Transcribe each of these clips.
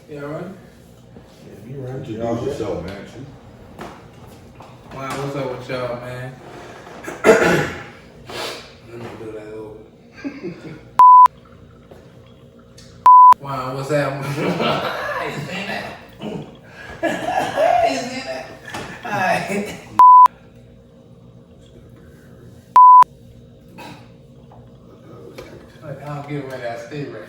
Yeah, right? Yeah, you right. Introduce yourself, Manchu. Wow, what's up with y'all, man? Let me do that over. Wow, what's that? You seen that? You seen that? Alright. Look, I don't get where that stay right.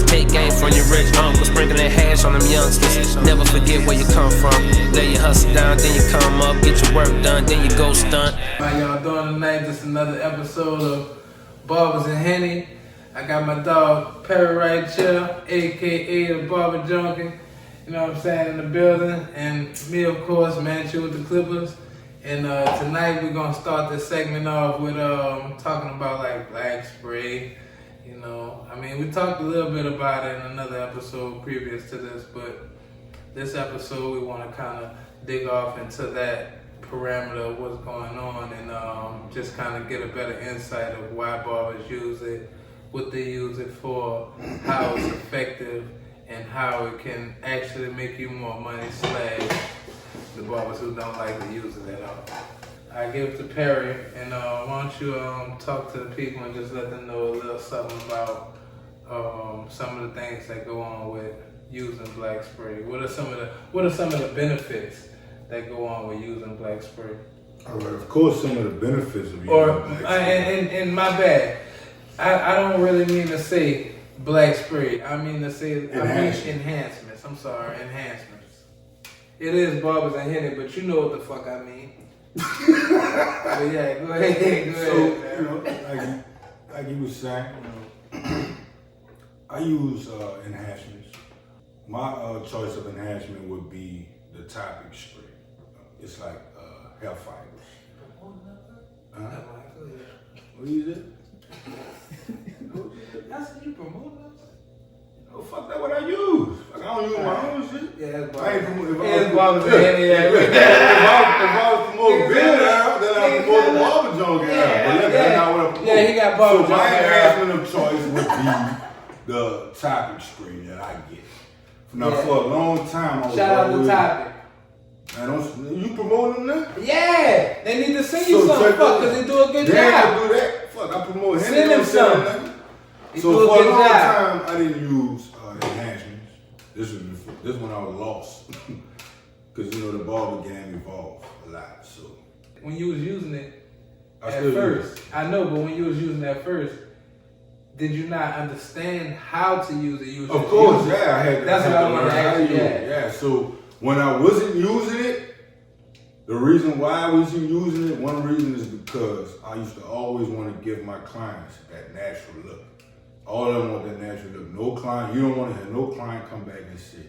Take game from your rich uncle, sprinkling hash on them youngsters. Never forget where you come from. Lay your hustle down, then you come up, get your work done, then you go stunt. How y'all doing tonight? This is another episode of Barbers Henny. I got my dog Perry right here, aka the Barber Junkee. You know what I'm saying, in the building, and me, of course, Manchu with the Clippers. And tonight we're gonna start this segment off with talking about like black spray. You know, I mean, we talked a little bit about it in another episode previous to this, but this episode we want to kind of dig off into that parameter of what's going on and just kind of get a better insight of why barbers use it, what they use it for, how it's effective, and how it can actually make you more money / the barbers who don't like to use it at all. I give it to Perry, and why don't you talk to the people and just let them know a little something about some of the things that go on with using black spray. What are some of the benefits that go on with using black spray? All right, of course, some of the benefits of using black spray. And my bad, I don't really mean to say black spray. I mean to say enhancements. I'm sorry, enhancements. It is Barbers and Henny, but you know what the fuck I mean. But yeah, go ahead. So, you know, like you was saying, you know, I use enhancements. My choice of enhancement would be the topic spray. It's like hair fibers. What is it? That's what you promote us? Oh, fuck that, what I use. Like, I don't use my own shit. Yeah, that's I ain't promoting. Barbers and Henny. If I was promoting beer now, then I'm promoting Barber Junkee now. But that's not what I promote. Yeah, he got Barber So my Junkee. enhancement of choice would be the topic spray that I get. Now, for a long time, I was shout out to Topic. Man, you promoting them now? Yeah, they need to send you something, fuck, because they do a good They job. ain't do that. Fuck, I promote Henny. Send them something. So for a long time, I didn't use enhancements. This when I was lost, because you know the barber game evolved a lot. So when you was using it I at first, I know, but when you was using it at first, did you not understand how to use it? Of course, yeah, I had. That's what I want to ask you. Yeah, so when I wasn't using it, the reason why I wasn't using it, one reason is because I used to always want to give my clients that natural look. All of them want that natural look. No client, you don't want to have no client come back and say,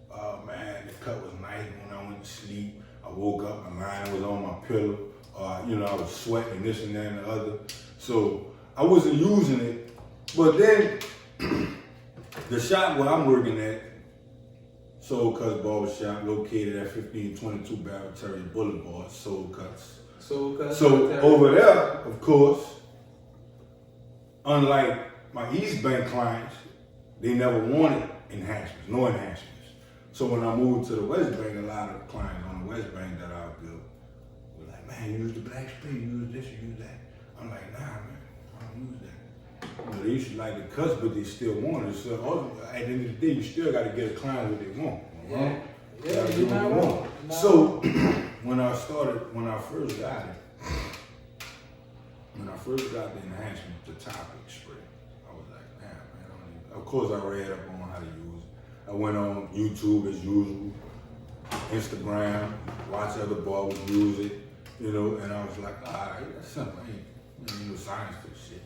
oh man, the cut was nice when I went to sleep. I woke up, my line was on my pillow. You know, I was sweating this and that and the other. So I wasn't using it. But then the shop where I'm working at, Soul Cuts Barber Shop, located at 1522 Barber Boulevard, Soul Cuts. So over there, of course, unlike my East Bank clients, they never wanted enhancements, no enhancements. So when I moved to the West Bank, a lot of clients on the West Bank that I built were like, man, you use the black spray, you use this, you use that. I'm like, nah, man, I don't use that. You know, they used to like the cuts, but they still want it. So at the end of the day, you still got to get a client what they want. Yeah, you're not wrong. So when I first got it, the enhancement, the topic spray, I was like, damn, man, of course I read up on how to use it. I went on YouTube as usual, Instagram, watch other barbers use it, you know, and I was like, all right, that's simple. Ain't no science to this shit.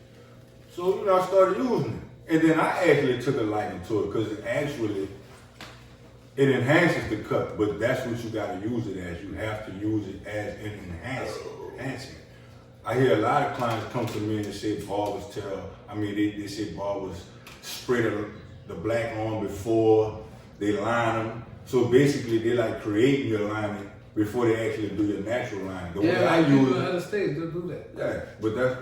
So, you know, I started using it. And then I actually took a liking to it because it enhances the cut, but that's what you got to use it as. You have to use it as an enhancement. I hear a lot of clients come to me and they say barbers they say barbers spray the black on before they line them. So basically they like creating your alignment before they actually do your natural line. The way Yeah, I like people use in it, other states do that. yeah, but that's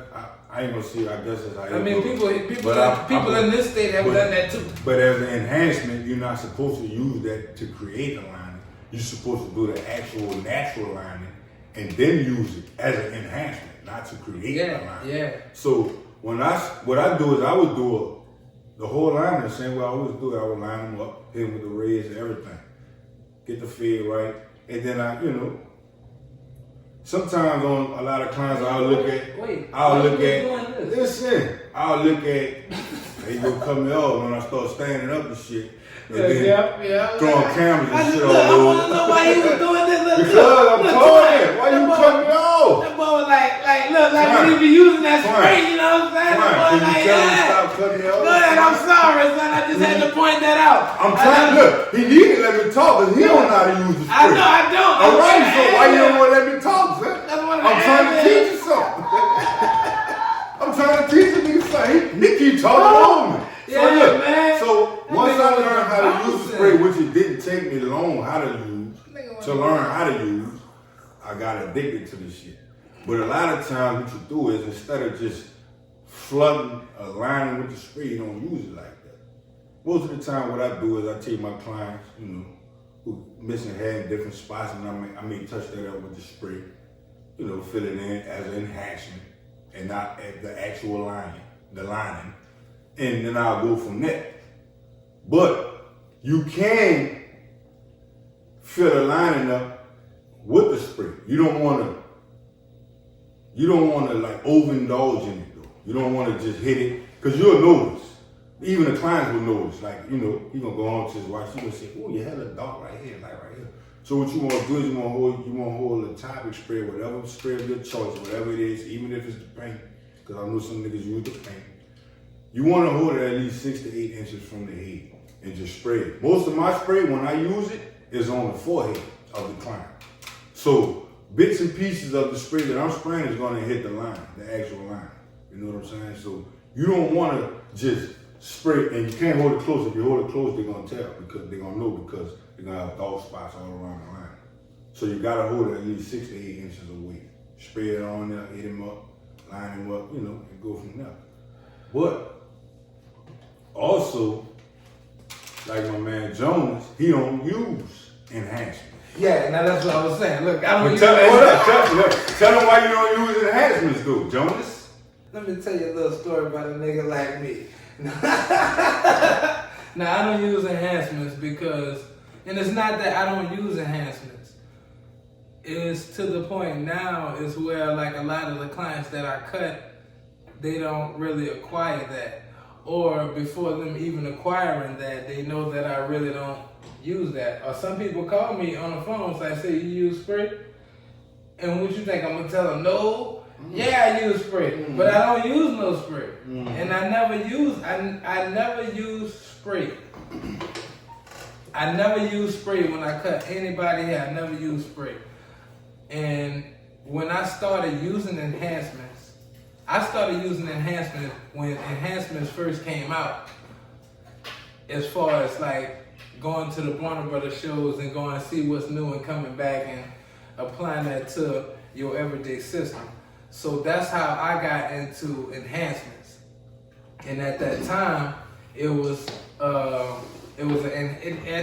I ain't gonna see. I guess that's how. I mean, people But in this state have done that too. But as an enhancement, you're not supposed to use that to create a lining. You're supposed to do the actual natural lining and then use it as an enhancement, not to create a lining. Yeah. So what I do is I would do the whole line the same way I always do it. I would line them up, hit them with the rays and everything, get the fade right, and then sometimes on a lot of clients I'll look at. They go cut me off when I start standing up and shit. And then throwing cameras and shit all over. I want to know why he was doing this. Because I'm tired. Why you cut me off? That boy was like he be using that spray, you know what I'm saying? Can you tell him to stop cutting me off? Go ahead, I'm sorry, son. I just had to point that out. I'm trying. Look, he needed to let me talk, but he don't know how to use the spray. I don't. All right, so why you don't want to let me talk, son? I'm trying to teach you something. I'm trying to teach you something. He keep talking over me. So look, man. so once I learned how to use the spray, which it didn't take me long to learn how to use, I got addicted to this shit. But a lot of times what you do is instead of just flooding a lining with the spray, you don't use it like that. Most of the time what I do is I take my clients, who missing hair in different spots, and I may touch that up with the spray, fill it in as an enhancement and not at the actual lining, and then I'll go from there. But you can fill the lining up with the spray. You don't want to like overindulge in it though. You don't want to just hit it, because you'll notice. Even the clients will notice. Like, he gonna go on to his wife, she gonna say, oh, you have a dark right here, like right here. So what you want to do is you want to hold a topic spray, whatever spray of your choice, whatever it is, even if it's the paint, because I know some niggas use the paint. You want to hold it at least 6 to 8 inches from the head and just spray it. Most of my spray, when I use it, is on the forehead of the client. So bits and pieces of the spray that I'm spraying is going to hit the line, the actual line. You know what I'm saying? So you don't want to just spray, and you can't hold it close. If you hold it close, they're going to tell, because they're going to know, because they're going to have dark spots all around the line. So you got to hold it at least 6 to 8 inches away. Spray it on there, hit him up, line him up, and go from there. But also, like my man Jonas, he don't use enhancements. Yeah, now that's what I was saying. Look, I don't use Tell him why you don't use enhancements, though, Jonas. Let me tell you a little story about a nigga like me. Now, I don't use enhancements because, and it's not that I don't use enhancements. It's to the point now is where like a lot of the clients that I cut, they don't really acquire that. Or before them even acquiring that, they know that I really don't use that. Or some people call me on the phone and say, you use spray? And what you think, I'm gonna tell them no? Yeah, I use spray, but I don't use no spray. And I never use spray. I never use spray when I cut anybody hair. I never use spray. And when I started using enhancements, when enhancements first came out, as far as like going to the Warner Brothers shows and going to see what's new and coming back and applying that to your everyday system. So that's how I got into enhancements. And at that time, at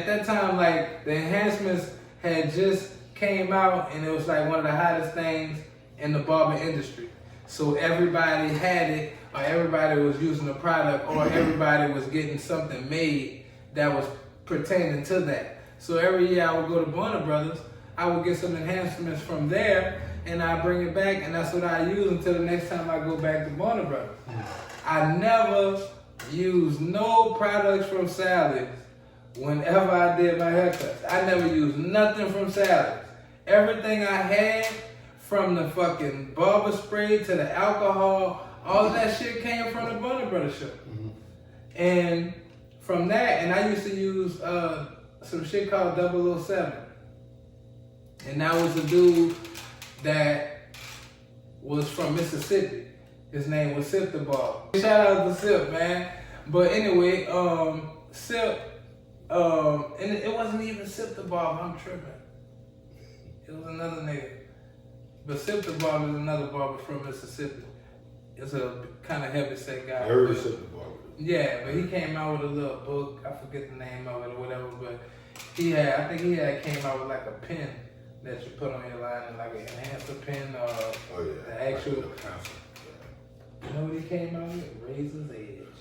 that time, like the enhancements had just came out, and it was like one of the hottest things in the barber industry. So everybody had it, or everybody was using the product, or everybody was getting something made that was pertaining to that. So every year I would go to Warner Brothers, I would get some enhancements from there, and I bring it back, and that's what I use until the next time I go back to Warner Brothers. I never used no products from Sally's whenever I did my haircuts. I never used nothing from Sally's. Everything I had, from the fucking barber spray to the alcohol, all that shit came from the Warner Brothers show. And from that, and I used to use some shit called 007. And that was a dude that was from Mississippi. His name was Sip the Barber. Shout out to Sip, man. But anyway, Sip, and it wasn't even Sip the Barber, I'm tripping. It was another nigga. But Sip the Barber is another barber from Mississippi. It's a kind of heavy set guy. I heard of Sip the Barber. Yeah, but he came out with a little book. I forget the name of it or whatever, but I think he came out with like a pen that you put on your line, like an enhancer pen or the actual. You know what he came out with? Razor's Edge.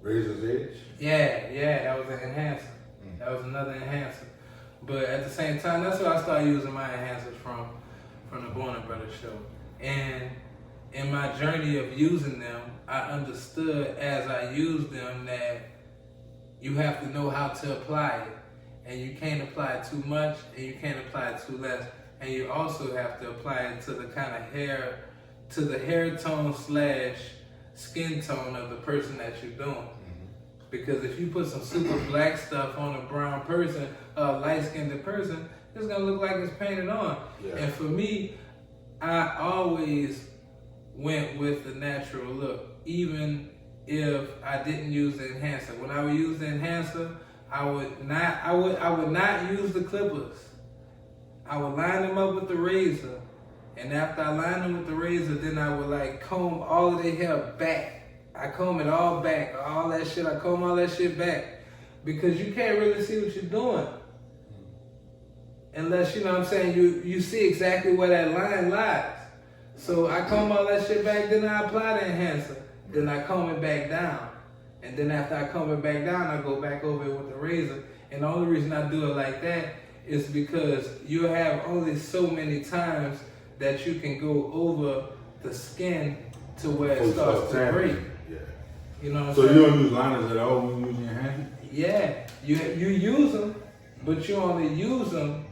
Razor's Edge? Yeah, that was an enhancer. That was another enhancer. But at the same time, that's where I started using my enhancers from the Born Brothers show. And in my journey of using them, I understood as I used them that you have to know how to apply it. And you can't apply it too much and you can't apply it too less. And you also have to apply it to the kind of hair, to the hair tone / skin tone of the person that you're doing. Because if you put some super black stuff on a brown person, a light-skinned person, it's gonna look like it's painted on. Yeah. And for me, I always went with the natural look, even if I didn't use the enhancer. When I would use the enhancer, I would not use the clippers. I would line them up with the razor, and after I lined them with the razor, then I would like comb all of their hair back. I comb it all back, all that shit. I comb all that shit back because you can't really see what you're doing unless, you know what I'm saying, you see exactly where that line lies. So I comb all that shit back, then I apply the enhancer, then I comb it back down. And then after I comb it back down, I go back over it with the razor. And the only reason I do it like that is because you have only so many times that you can go over the skin to where it starts to break. Yeah. You know what I'm saying? So you don't use liners at all when you use your hand? Yeah. You use them, but you only use them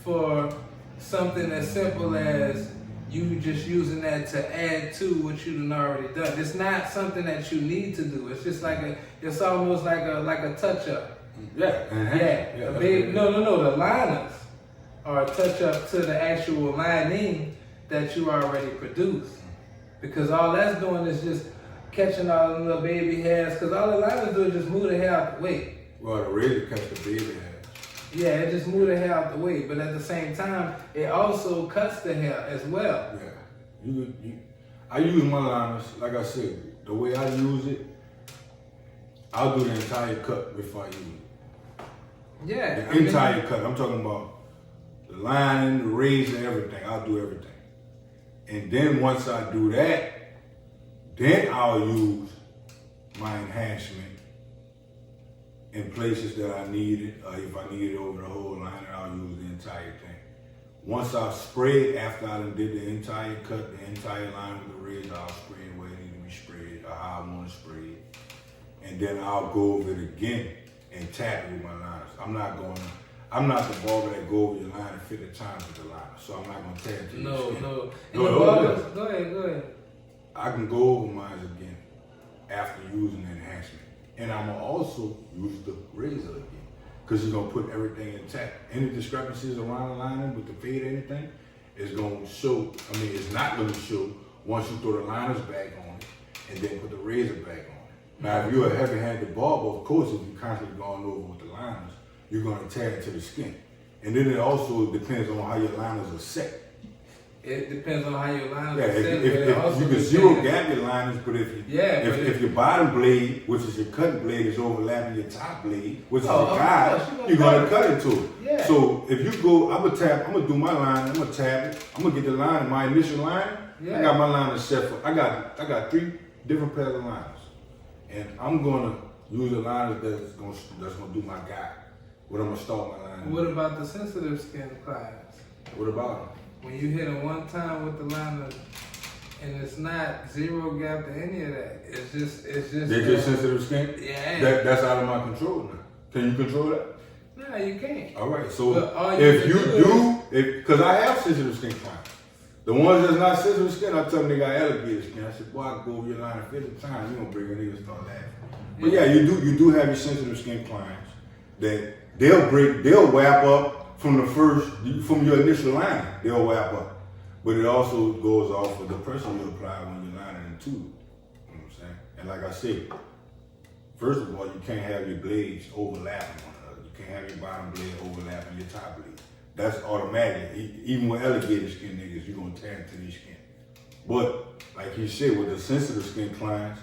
for something as simple as you just using that to add to what you done already done. It's not something that you need to do. It's just like it's almost like a touch up. Yeah. No. The liners are a touch up to the actual lining that you already produced. Because all that's doing is just catching all the little baby hairs. Because all the liners do is just move the hair out the way. Well, the razor cuts the baby hair. Yeah, it just moves the hair out the way, but at the same time, it also cuts the hair as well. Yeah, I use my liners, like I said, the way I use it, I'll do the entire cut before I use it. Yeah. The entire cut, I'm talking about the lining, the razor, everything, I'll do everything. And then once I do that, then I'll use my enhancement in places that I need it, or if I need it over the whole line, I'll use the entire thing. Once I spray it, after I done did the entire cut, the entire line with the razor, I'll spray it where it needs to be sprayed, or how I want to spray it. And then I'll go over it again and tap it with my liners. I'm not the barber that go over your line 50 times with the liner, so I'm not going to tap it to your skin. Go ahead. I can go over mine again after using the enhancement. And I'm going to also use the razor again, because you're going to put everything intact. Any discrepancies around the lining with the fade or anything is going to show, it's not going to show once you throw the liners back on it and then put the razor back on it. Now, if you're a heavy-handed barber, of course, if you're constantly going over with the liners, you're going to tear into the skin. And then it also depends on how your liners are set. It depends on how your liners are set. If you can zero gap your liners, but if your bottom blade, which is your cutting blade, is overlapping your top blade, which is your guide, you're going to cut into it. Yeah. So if you go, I'm going to do my line, I'm going to tap it, I'm going to get the line, my initial line, I got my liners set for, I got 3 different pairs of liners. And I'm going to use the liners that's going to do my guide. What I'm going to start my line. What about the sensitive skin clients? What about them? When you hit them one time with the liner, and it's not zero gap to any of that. It's just. They're just sensitive skin? Yeah. That's out of my control now. Can you control that? No, you can't. All right. So if you do, because I have sensitive skin clients. The ones that's not sensitive skin, I tell them they got alligator skin. I said, boy, I can go over your line 50 times. You gonna bring a nigga start laughing. But yeah, you do have your sensitive skin clients that they'll wrap up. From your initial line, they'll wrap up. But it also goes off with the pressure you apply when you're lining into it. You know what I'm saying? And like I said, first of all, you can't have your blades overlapping one another. You can't have your bottom blade overlapping your top blade. that's automatic. Even with alligator skin niggas, you're gonna tan to these skin. But like you said, with the sensitive skin clients,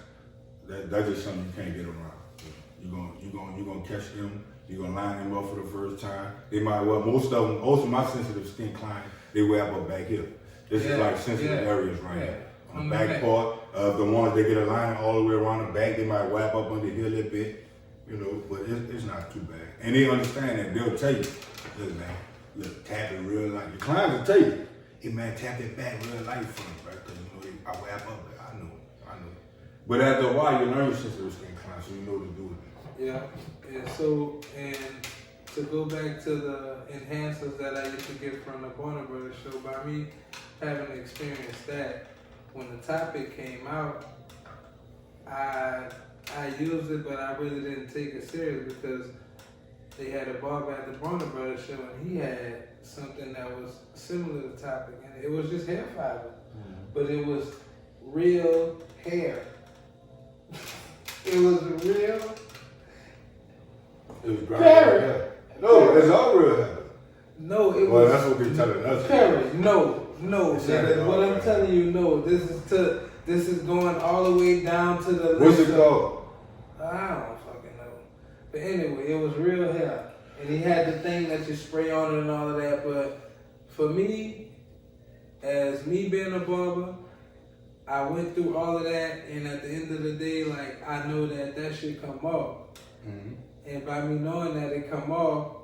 that's just something you can't get around. You're gonna catch them. You're gonna line them up for the first time. They might most of my sensitive skin clients, they wear up back here. This is like sensitive areas right here. On the back part of the ones that get a line all the way around the back, they might wrap up under here a little bit, but it's not too bad. And they understand that. They'll tell you, look man, look, tap it real light. Your clients will tell you, hey man, tap it back real light for me, right? Because I wrap up, I know. But after a while, you learn your sensitive skin clients, so you know what to do with it. Yeah. So, and to go back to the enhancers that I used to get from the Warner Brothers show, by me having experienced that, when the topic came out, I used it, but I really didn't take it serious because they had a barber at the Warner Brothers show, and he had something that was similar to the topic, and it was just hair fiber, but it was real hair. It was real. It was hair. No, it's all real hair. No, it was. Well, that's what they're telling us. Parrot. No, nigga. What I'm telling you, no. This is going all the way down to the. What's it called? I don't fucking know. But anyway, it was real hair, and he had the thing that you spray on it and all of that. But for me, as me being a barber, I went through all of that, and at the end of the day, like, I know that shit come off. Mm-hmm. And by me knowing that it come off,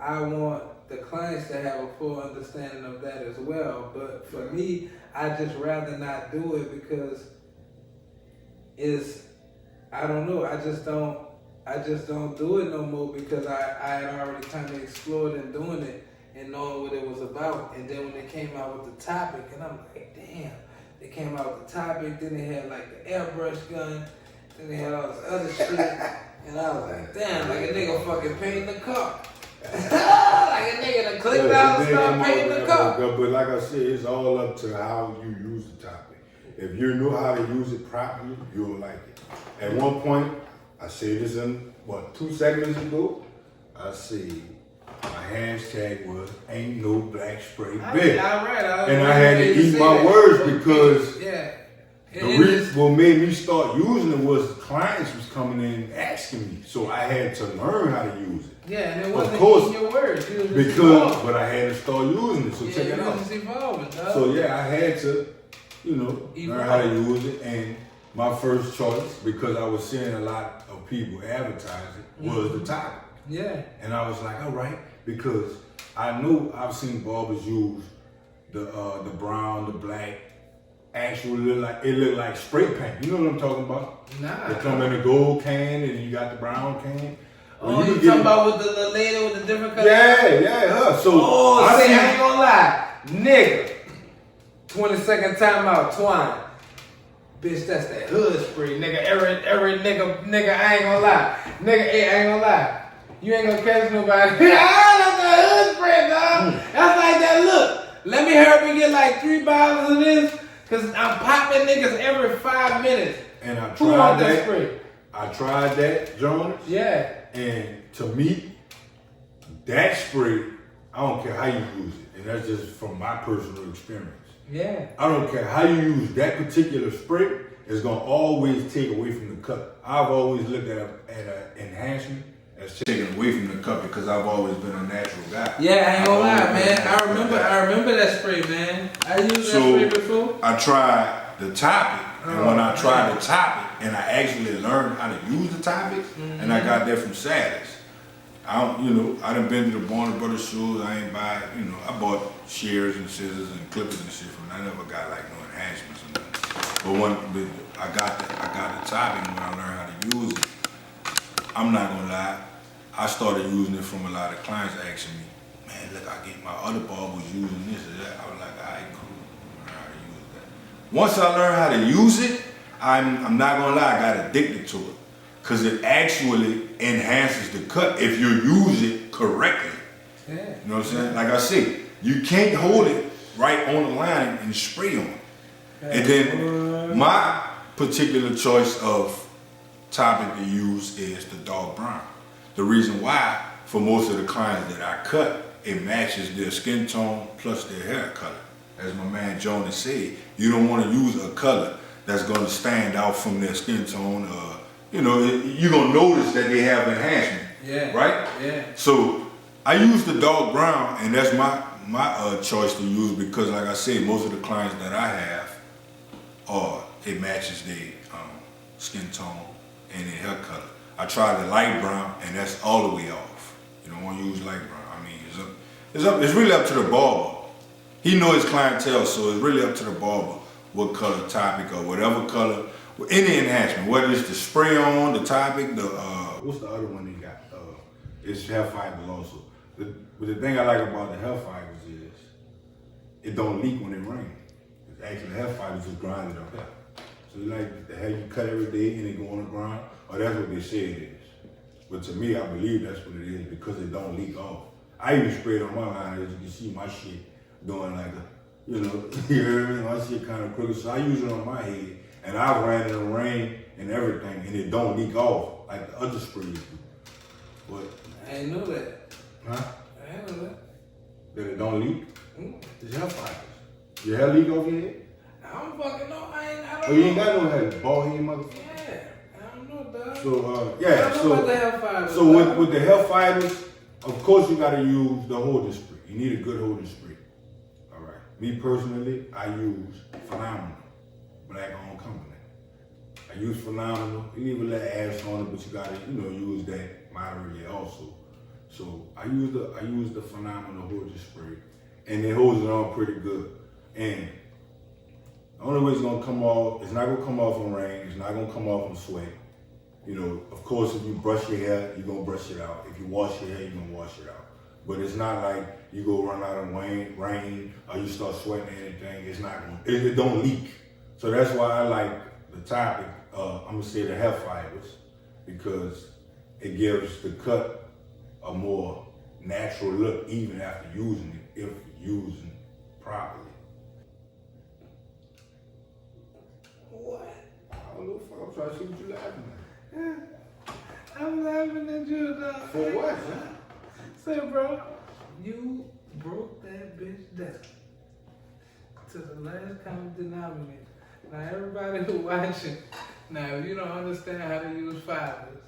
I want the clients to have a full understanding of that as well. But for me, I just rather not do it because I don't know, I just don't do it no more because I had already kind of explored in doing it and knowing what it was about. And then when they came out with the topic, and I'm like, damn, they came out with the topic, then they had like the airbrush gun, then they had all this other shit, and I was like, damn, like a nigga fucking painting the car. Like a nigga that clicked out and started painting the car. But like I said, it's all up to how you use the topic. If you know how to use it properly, you'll like it. At one point, I said this in, 2 segments ago, I said, my hashtag was, ain't no black spray bit. And I had to eat my words because the reason what made me start using it was clients was coming in asking me. So I had to learn how to use it. Yeah, and it wasn't eating your words. But I had to start using it. So check it out. So I had to, learn how to use it. And my first choice, because I was seeing a lot of people advertising, was the topic. Yeah. And I was like, all right, because I know I've seen barbers use the brown, the black, actually look like spray paint. You know what I'm talking about? Nah. They come in a gold can and you got the brown can. Oh, you talking about with the lady with the different colors? Yeah, her. So I ain't gonna lie, nigga. 20-second timeout, twine. Bitch, that's that hood spray, nigga. Every nigga, I ain't gonna lie. Nigga, I ain't gonna lie. You ain't gonna catch nobody. That's that hood spray, dog. That's like that. Look, let me hurry up and get like 3 bottles of this, cause I'm popping niggas every 5 minutes. And I tried that spray. I tried that, Jonas. Yeah. And to me, that spray, I don't care how you use it. And that's just from my personal experience. Yeah. I don't care how you use that particular spray, it's gonna always take away from the cut. I've always looked at an enhancement as taking away from the cut because I've always been a natural guy. Yeah, I ain't gonna lie, man. I remember that spray, man. I used that spray before. I tried the topic, and when I tried the topic, and I actually learned how to use the topics, and I got that from Saddest. I done been to the Warner Brothers shows. I ain't buy, I bought shears and scissors and clippers and shit from them. I never got like no enhancements or nothing. But when I got the topic, and when I learned how to use it, I'm not gonna lie, I started using it from a lot of clients asking me, man, look, I get my other barbers using this or that. I was like, all right, cool. I learned how to use that. Once I learned how to use it, I'm not gonna lie, I got addicted to it. Because it actually enhances the cut if you use it correctly. Yeah. You know what I'm saying? Like I said, you can't hold it right on the line and spray on it. And then my particular choice of topic to use is the dark brown. The reason why, for most of the clients that I cut, it matches their skin tone plus their hair color. As my man Jonas said, you don't want to use a color that's going to stand out from their skin tone. You're going to notice that they have enhancement. Yeah. Right? Yeah. So I use the dark brown, and that's my choice to use because, like I said, most of the clients that I have it matches their skin tone and their hair color. I try the light brown, and that's all the way off. You don't want to use light brown. I mean, it's really up to the barber. He knows his clientele, so it's really up to the barber what color topic or whatever color, any enhancement, whether it's the spray on, the topic, what's the other one they got? It's hair fibers also. But the thing I like about the hair fibers is it don't leak when it rains. Actually, the hair fibers just grind it up there. So like the hair you cut every day and it go on the ground, or that's what they say it is. But to me, I believe that's what it is because it don't leak off. I even sprayed on my line, as you can see my shit doing like you know what I mean? My shit kind of crooked. So I use it on my head, and I ran in the rain and everything, and it don't leak off like the other sprays do. But I ain't know that. huh? I ain't know that. That it don't leak? It's hair fibers. Your hair leak off your head? I don't fucking know. I don't Oh, know. you ain't got no hair, bald head motherfucker. Yeah. I don't know, dog. So I don't know about the hair fibers. So with the hair fibers, of course you gotta use the holding spray. You need a good holding spray. All right. Me personally, I use Phenomenal, black owned company. I use Phenomenal. You need a little ash on it, but you gotta, use that moderately also. So I use the Phenomenal holding spray, and it holds it on pretty good. And the only way it's gonna come off, it's not gonna come off from rain. It's not gonna come off from sweat. Of course, if you brush your hair, you're gonna brush it out. If you wash your hair, you're gonna wash it out. But it's not like you go run out of rain or you start sweating or anything. It's not gonna, it don't leak. So that's why I like the topic, I'm gonna say the hair fibers, because it gives the cut a more natural look even after using it, if using properly. What? I don't know, fuck, I'm trying to see what you laughing at. I'm laughing at you, dog. For what, man? Say, bro, you broke that bitch down to the last common denominator. Now, everybody who watching, now, if you don't understand how to use fibers,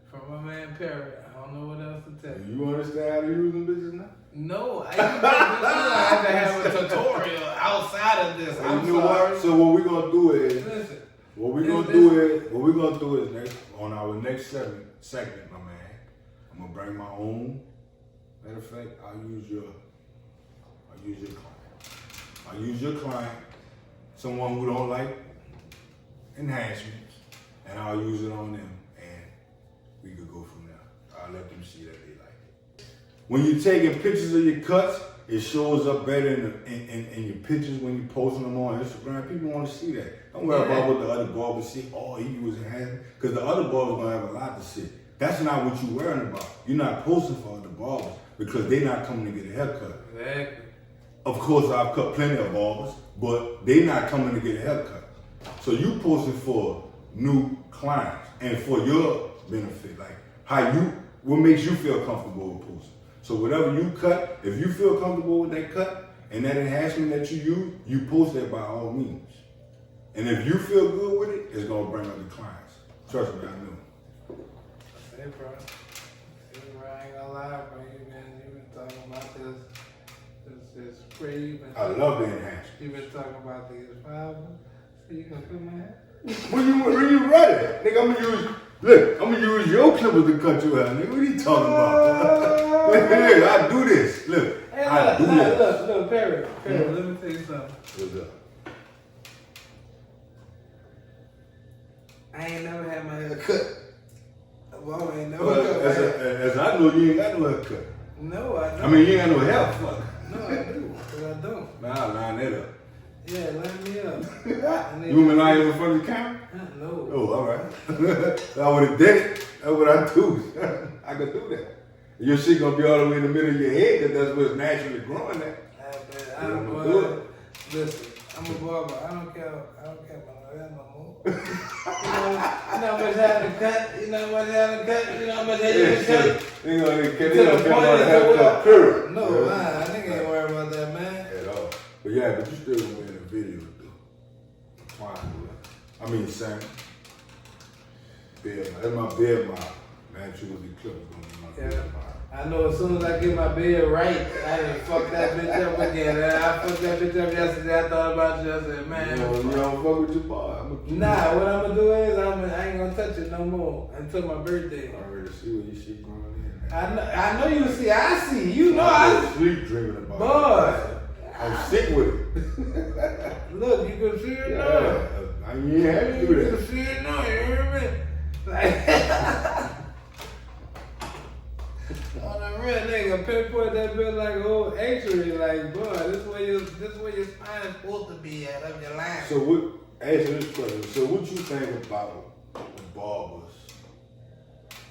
from my man Perry, I don't know what else to tell you. You understand how to use them bitches now? No, I have to have a tutorial outside of this. I'm You know sorry. what? So what we're gonna do is, Listen. what we're gonna do is next on our next segment, my man. I'm gonna bring my own. Matter of fact, I'll use your client. I'll use your client, someone who don't like enhancements, and I'll use it on them, and we could go from there. I'll let them see that they like it. When you're taking pictures of your cuts, it shows up better in your pictures when you're posting them on Instagram. People want to see that. Don't worry about what the other barbers see. Oh, he was enhancing. Because the other barbers going to have a lot to see. That's not what you're worrying about. You're not posting for other barbers because they're not coming to get a haircut. Exactly. Of course, I've cut plenty of barbers, but they're not coming to get a haircut. So you posting for new clients and for your benefit. Like what makes you feel comfortable with posting. So whatever you cut, if you feel comfortable with that cut and that enhancement that you use, you post that by all means. And if you feel good with it, it's gonna bring other clients. Trust me, I know. Hey, bro. I ain't gonna lie, bro. You've been talking about this spray. I love the enhancement. You've been talking about these fibers. So you gonna cut my hair? When you ready, nigga, I'm gonna use your clippers to cut your hair, nigga. What are you talking about? Look, I do this. Look, Hey, I do this. Look, Perry, let me tell you something. What's up? I ain't never had my hair cut. Well, I ain't never Well, cut my hair. as I know, you ain't got no haircut. No, I don't. I mean, you ain't got no hair, fuck. No, I do, but I don't. Nah, line that up. Yeah, line me up. You want me to line you in front of the camera? No. Oh, all right. I would have did it. That's what I do. I could do that. Your shit gonna be all the way in the middle of your head because that's where it's naturally growing at. I don't know. Listen, I'm a barber. I don't care about that no more. You know how much I had to cut? You know how much I had to cut? You know how much I had to cut? They gonna To the point of haircut, period. No, I nigga ain't worried about that, man. At all. But yeah, but you still gonna be in the video, though. Fine, I mean, Sam. Beard, that's my beard model. Manchu with the clip is gonna be my beard model. I know as soon as I get my beard right, I done fuck that bitch up again. I fucked that bitch up yesterday. I thought about you. I said, man. You don't fuck with your bar. Nah, what I'm gonna do is I ain't gonna touch it no more until my birthday. I already see what you shit going in. I know you see. I see. You know I sleep dreaming about boy. I'm sick with it. Look, you can see it now. I ain't happy You with can it. see it now. You hear me? Like, on the real nigga, pinpoint that bitch like an old X-ray. Like, boy, this way your spine is supposed to be at of your line. So what? Answer this question. So what you think about the barbers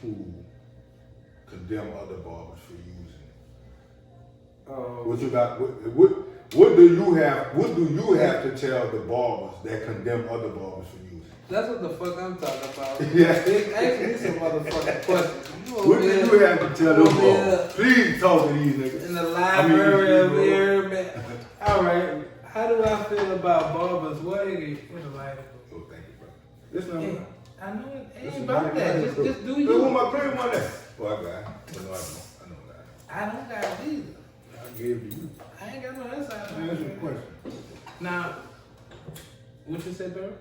who condemn other barbers for using it? What you got? What do you have? What do you have to tell the barbers that condemn other barbers for using it? That's what the fuck I'm talking about. Yeah. They ask me some motherfucking questions. What do you have to tell them barbers? Please talk to these niggas. In the library over here, man. All right. How do I feel about barbers? What is it? In the library? Oh, thank you, brother. This number. Hey, I know it ain't about that. Just do you. Look what my grade one at. Well, I got it. But no, I know that. I don't got it either. I gave it to you. I ain't got no inside. Let me ask you a question. Now, what you said, bro?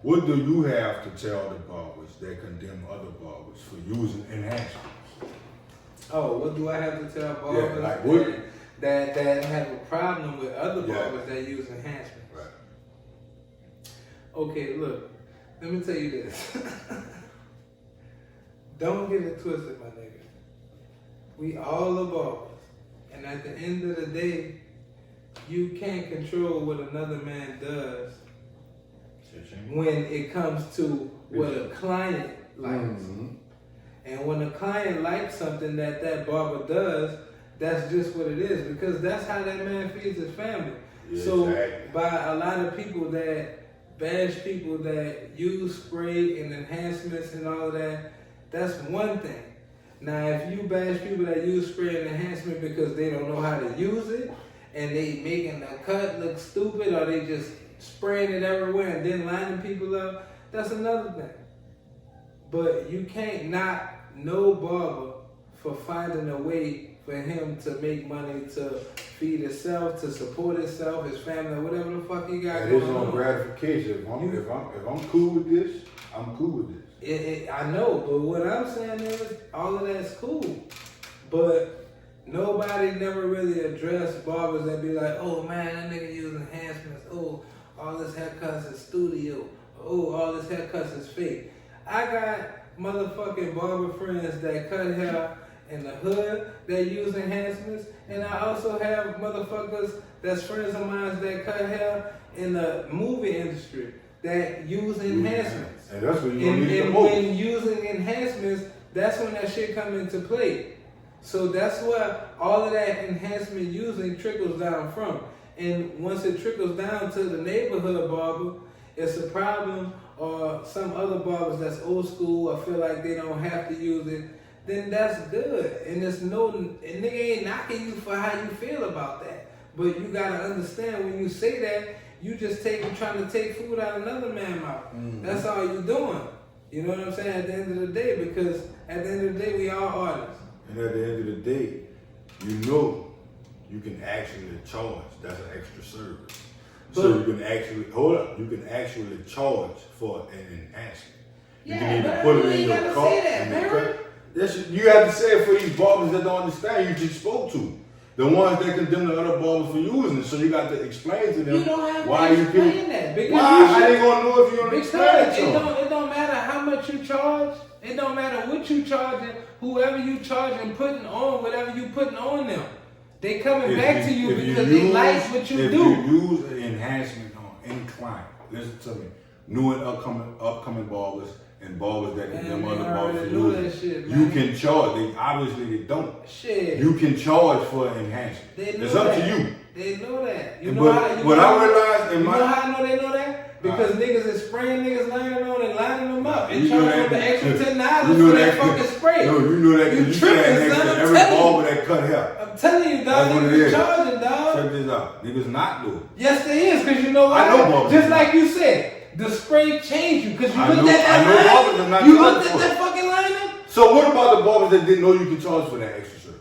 What do you have to tell the barbers that condemn other barbers for using enhancements? Oh, what do I have to tell barbers like what? that have a problem with other barbers that use enhancements? Right. Okay, look, let me tell you this. Don't get it twisted, my nigga. We all are barbers. And at the end of the day, you can't control what another man does when it comes to what a client likes. Mm-hmm. And when a client likes something that barber does, that's just what it is, because that's how that man feeds his family. Yeah, so exactly. By a lot of people that bash people that use spray and enhancements and all of that, that's one thing. Now, if you bash people that use spray and enhancement because they don't know how to use it, and they making the cut look stupid, or they just spraying it everywhere and then lining people up, that's another thing. But you can't knock no barber for finding a way for him to make money to feed himself, to support himself, his family, whatever the fuck he got going on. It is on gratification. If I'm cool with this, I'm cool with this. I know, but what I'm saying is all of that's cool. But nobody never really addressed barbers that be like, oh man, that nigga use enhancements. Oh, all this haircuts is studio. Oh, all this haircuts is fake. I got motherfucking barber friends that cut hair in the hood that use enhancements, and I also have motherfuckers that's friends of mine that cut hair in the movie industry that use enhancements. And that's what you need the most. When using enhancements, that's when that shit come into play. So that's where all of that enhancement using trickles down from. And once it trickles down to the neighborhood barber, it's a problem, or some other barbers that's old school or feel like they don't have to use it, then that's good. And there's no, and nigga ain't knocking you for how you feel about that. But you gotta understand, when you say that, you just trying to take food out of another man's mouth. Mm-hmm. That's all you doing. You know what I'm saying? At the end of the day, because at the end of the day, we all artists. And at the end of the day, you know you can actually charge. That's an extra service. So you can actually, you can actually charge for an enhancement. You can even put it in your car. You have to say it for these barbers that don't understand you just spoke to. The ones that condemn the other barbers for using it. So you got to explain to them why you explain that. Because how they gonna know if you don't explain it to them? It don't matter how much you charge. It don't matter what you charging. Whoever you charging, putting on whatever you putting on them. They coming back to you because they like what you do. If you use an enhancement on any client, listen to me, new and upcoming barbers and barbers that can Man, them other they already barbers know use that shit, you man. can charge. They obviously they don't. Shit. You can charge for enhancement. They know It's up that. to you. They know that. You But know how, you what know, I realized in you my know how I know they know that? Because niggas is spraying niggas lining on and lining them up and You know charging them the that- extra $10 you know for that that- fucking spray. No, you know that You because you tripping, stand next son, to I'm every telling barber that cut hair. I'm telling you, dog, That's what it niggas is. charging, dog. Check this out. Niggas not doing it. Yes, there is, because you know why? I know barbers. Just like you said, the spray changed you, because you I looked know- at I know that barbers are line. not You charging looked at for that it. fucking lining. So what about the barbers that didn't know you could charge for that extra service?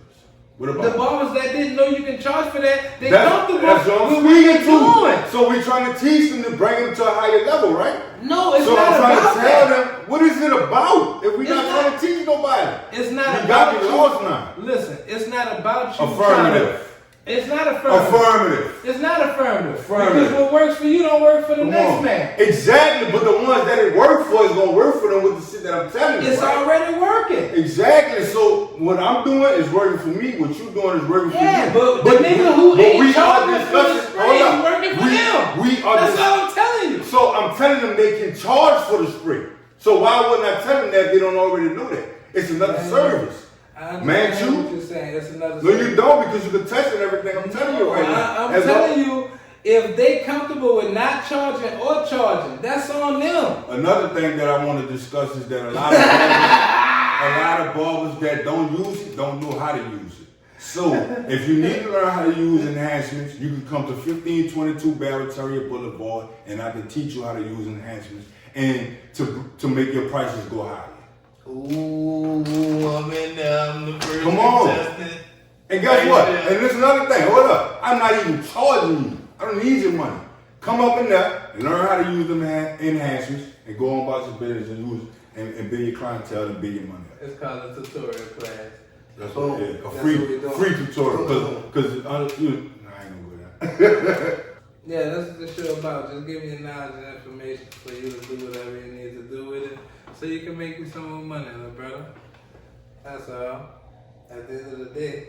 What about The them? barbers that didn't know you can charge for that, they That's comfortable what I'm with what they're speaking to. doing. So we're trying to teach them to bring them to a higher level, right? No, it's So not I'm trying about to tell that. them, what is it about if we're It's not not- trying to teach nobody? It's not You about got me you. lost now. Listen, it's not about you. Affirmative. It's not affirmative. Affirmative. It's not affirmative. Affirmative. Because what works for you don't work for the Come next on. man. Exactly, but the ones that it worked for is gonna work for them with the shit that I'm telling you. It's right? already working. Exactly. So what I'm doing is working for me. What you doing is working Yeah, for you. but the nigga who but ain't we are charging for the discussing. spray Hold is up. working for them. We are That's dis- all I'm telling you. So I'm telling them they can charge for the spray. So why wouldn't I tell them that if they don't already know that? It's another Man, service. I Manchu? understand what you're saying. It's another No, you service. don't because you can test it and everything. I'm telling you right now. I'm As telling long- you, if they comfortable with not charging or charging, that's on them. Another thing that I want to discuss is that a lot of barbers that don't use it don't know how to use it. So if you need to learn how to use enhancements, you can come to 1522 Barrel Terrier Boulevard, and I can teach you how to use enhancements and to make your prices go higher. Ooh, I'm in there. I'm the first Come on. contestant. And guess Right what? there. And this is another thing. Hold up. I'm not even charging you. I don't need your money. Come up in there and learn how to use them enhancements and go on about your business and use and build your clientele and build your money up. It's called a tutorial class. That's Boom. what it is. A That's free what we doing. free tutorial. Boom. Because I ain't gonna go there. Yeah, that's what the show about. Just give you knowledge and information for you to do whatever you need to do with it, so you can make you some more money, little brother. That's all. At the end of the day.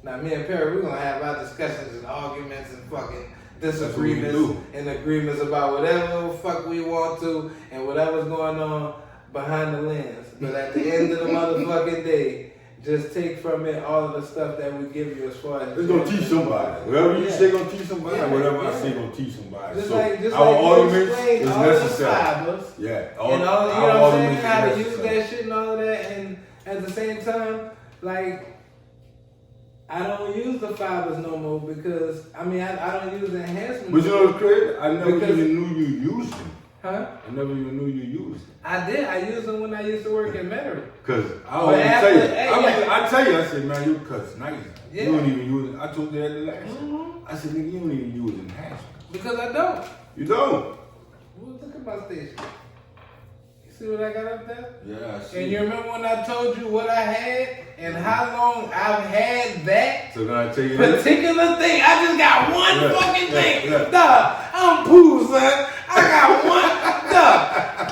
Now, me and Perry, we're gonna have our discussions and arguments and fucking disagreements do. and agreements about whatever the fuck we want to and whatever's going on behind the lens. But at the end of the motherfucking day, just take from it all of the stuff that we give you as far as It's gonna teach somebody. Whatever you Yeah. say gonna teach somebody. Yeah, Whatever I yeah. say gonna teach somebody. Just So like you our arguments explained is all of the necessary. fibers. Yeah. And all, you know our what I'm saying? arguments is How to use necessary. that shit and all of that, and at the same time, like, I don't use the fibers no more because I don't use the enhancements. But you know what's crazy? I never Because- even knew you used them. Huh? I never even knew you used them. I did. I used them when I used to work at Metairie. Cause I But always after- tell you, hey, I tell you, I said, man, your cut's nice. Yeah. You don't even use it. I told you that the last time. Mhm. I said, nigga, you don't even use enhancements. Because I don't. You don't. Well, look at my station. You see what I got up there? Yeah, I see. And you remember when I told you what I had and how long I've had that? So then I tell you this. Particular thing. I just got one Yeah, fucking yeah, thing. yeah. Dog, I'm poo, son. I got one. Dog,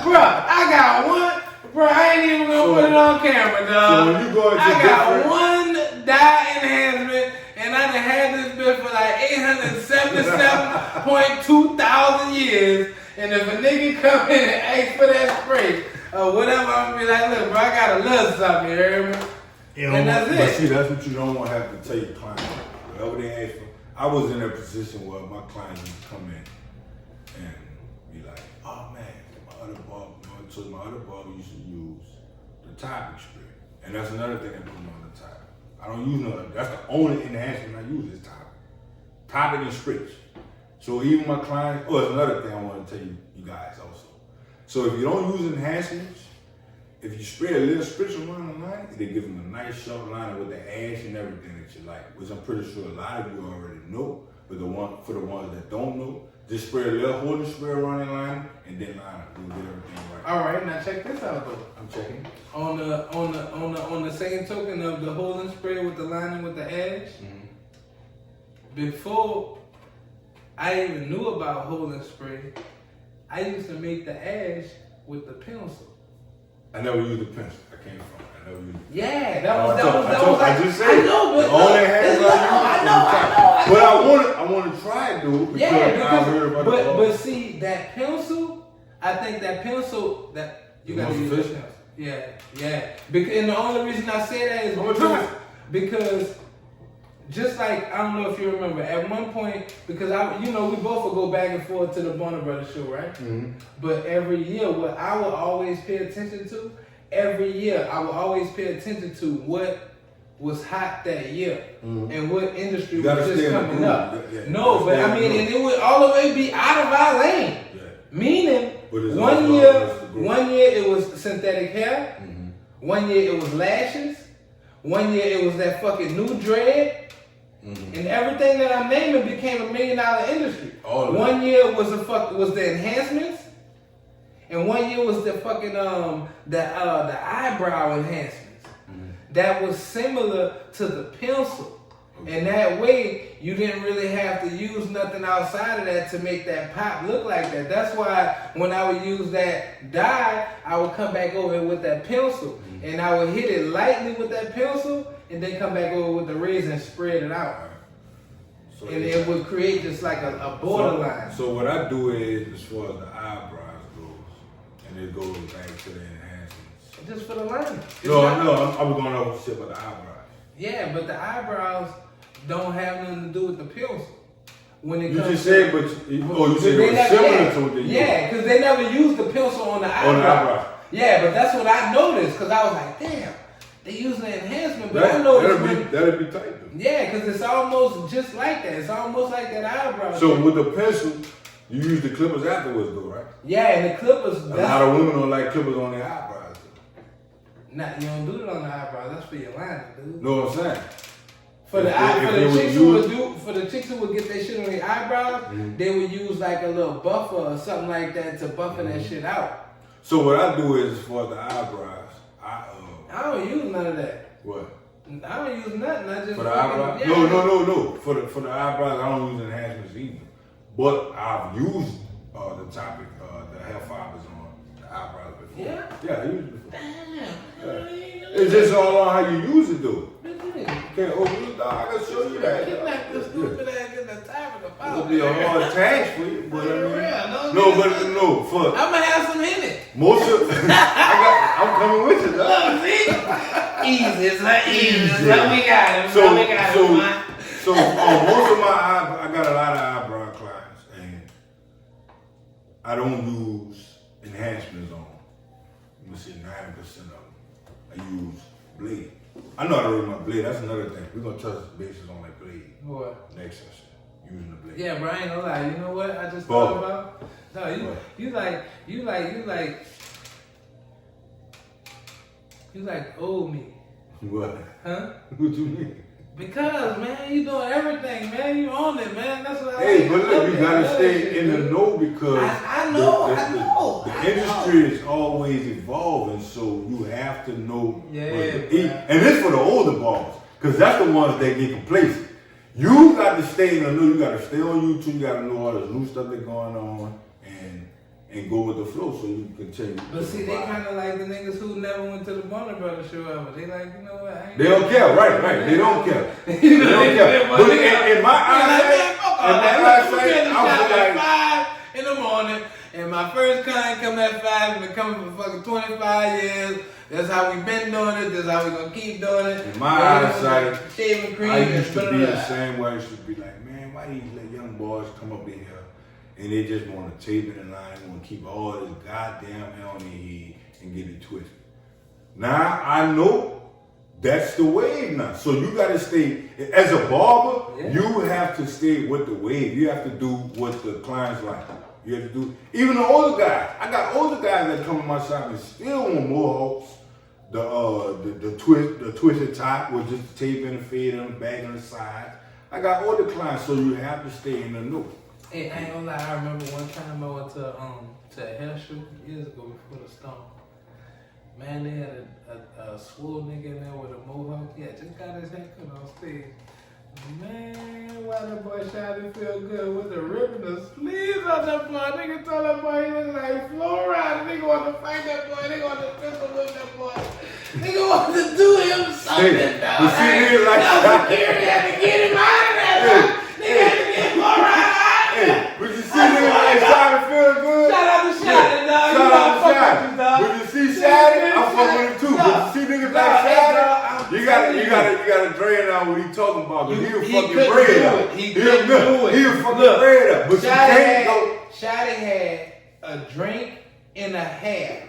bruh, I got one. Bruh, I ain't even gonna put it on camera, dog. So when you go into I got different- one dye enhancement, and I done had this bitch for like 877.2 thousand years. And if a nigga come in and ask for that spray or whatever, I'm gonna be like, look, bro, I got a little something, you hear me? And that's But it. see, that's what you don't want to have to tell your client. Whatever they ask for. I was in a position where my clients would come in and be like, oh man, my other barber, so my other barber used to use the topic spray. And that's another thing I put on the topic. I don't use no, that's the only enhancement I use is topic. Topic and spritz. So even my clients, oh, that's another thing I want to tell you guys also. So if you don't use enhancements, if you spray a little spritz around the line, they give them a nice sharp liner with the ash and everything that you like, which I'm pretty sure a lot of you already know. But for the ones that don't know, just spray a little holding spray around the line and then line it. You'll get everything right. All right, now check this out though. I'm checking. On the same token of the holding spray with the lining with the ash, before I even knew about holding spray, I used to make the ash with the pencil. I never used a pencil. I came from. I never used. Yeah, I just said I know, but the only enhancement I I know. But I want to try it though because Yeah, I heard about but the but see that pencil, I think that pencil that You gotta use that pencil. Yeah. And the only reason I say that is because just like, I don't know if you remember, at one point, because we both would go back and forth to the Bonner Brothers show, right? Mm-hmm. But every year, what I would always pay attention to, what was hot that year and what industry was just coming up. No, but I mean, and it would all the way be out of our lane. Yeah. Meaning, one year it was synthetic hair, 1 year it was lashes, 1 year it was that fucking new dread. Mm-hmm. And everything that I'm naming became $1 million industry. 1 year was the enhancements, and 1 year was the fucking the eyebrow enhancements. Mm-hmm. That was similar to the pencil. Okay. And that way you didn't really have to use nothing outside of that to make that pop look like that. That's why when I would use that dye, I would come back over with that pencil. Mm-hmm. And I would hit it lightly with that pencil and then come back over with the razor and spread it out. So and it would create just like a borderline. So what I do is, as far as the eyebrows goes, and it goes back to the enhancements. Just for the line. No, I was going over shit about the eyebrows. Yeah, but the eyebrows don't have nothing to do with the pencil. When it you comes just said, but you said it was similar to what they use. Yeah, because they never used the pencil on the eyebrows. Yeah, but that's what I noticed, because I was like, damn. They use the enhancement, but I noticed that'd be tight though. Yeah, because it's almost just like that. It's almost like that eyebrow. So with the pencil, you use the clippers afterwards though, right? Yeah, and the clippers. A lot of women don't like clippers on their eyebrows. Nah, you don't do it on the eyebrows. That's for your line, dude. Know what I'm saying? For the chicks who would get their shit on their eyebrows, they would use like a little buffer or something like that to buffer that shit out. So what I do is, as far as the eyebrows, I don't use none of that. What? I don't use nothing. I just for the eyebrows. Yeah. No. For the eyebrows, I don't use enhancements either. But I've used the hair fibers on the eyebrows before. Yeah, I used it before. Damn. It's just all on how you use it though. Can't open it, dog. I can show you that. Get like this stupid ass in the top of the file. It'll be a hard task for you, but I'm gonna have some in it. Most of I'm coming with you, dog. Easy, it's not easy. So we got him. So most of my I got a lot of eyebrow clients, and I don't use enhancements on. Let me see, 90% of them. I use blade. I know how to read my blade. That's another thing. We're gonna touch bases on that blade. What? Next session. Using the blade. Yeah, but I ain't gonna lie. You know what I just thought about? No, you like old me. What? Huh? What you mean? Because, man, you doing everything, man. You on it, man. That's what I Hey, but look, you gotta stay in the know because I know. The industry is always evolving, so you have to know what to eat. Man. And it's for the older barbers, because that's the ones that get complacent. You got to stay in the know. You got to stay on YouTube. You got to know all this new stuff that's going on and go with the flow so you can continue. But see, they kind of like the niggas who never went to the Bonner Brothers show ever. They like, you know what? They don't care, right? They don't care. They don't care. But in my eyesight, I was like 5 in the morning, and my first client come at 5, and been coming for fucking 25 years. That's how we been doing it. That's how we gonna keep doing it. In my eyesight, shaving cream. I used to be the same way. I used to be like, man, why these little young boys come up in here and they just want to tape it in line, they want to keep all this goddamn hair on their head and get it twisted. Now I know that's the wave now. So you got to stay as a barber. Yeah. You have to stay with the wave. You have to do what the clients like. You have to do. Even the older guys. I got older guys that come to my shop and still want mohawks. The twisted top with just the tape and the fade on the back and the side. I got older clients, so you have to stay in the know. Hey, I ain't gonna lie. I remember one time I went to a hair shoot years ago before the storm. Man, they had a swole nigga in there with a mohawk. Yeah, just got his haircut on stage. Man, why that boy shot it feel good with the ribbon, the sleeves on that boy. Nigga told that boy he look like Florida. Nigga want to fight that boy. Nigga want to pistol with that boy. Nigga want to do him something, dog. You see me like that? Security had to get him out of there. Nigga had to get Florida out of there. But you see nigga like shot it feel good? Shout out to Shot, dog. Shout out to Shot. But you see we talking about. But he'll He fucking couldn't bread do up. it. He couldn't do it. He'll fucking Look, bread up. But you can't go. Shotty had a drink and a half.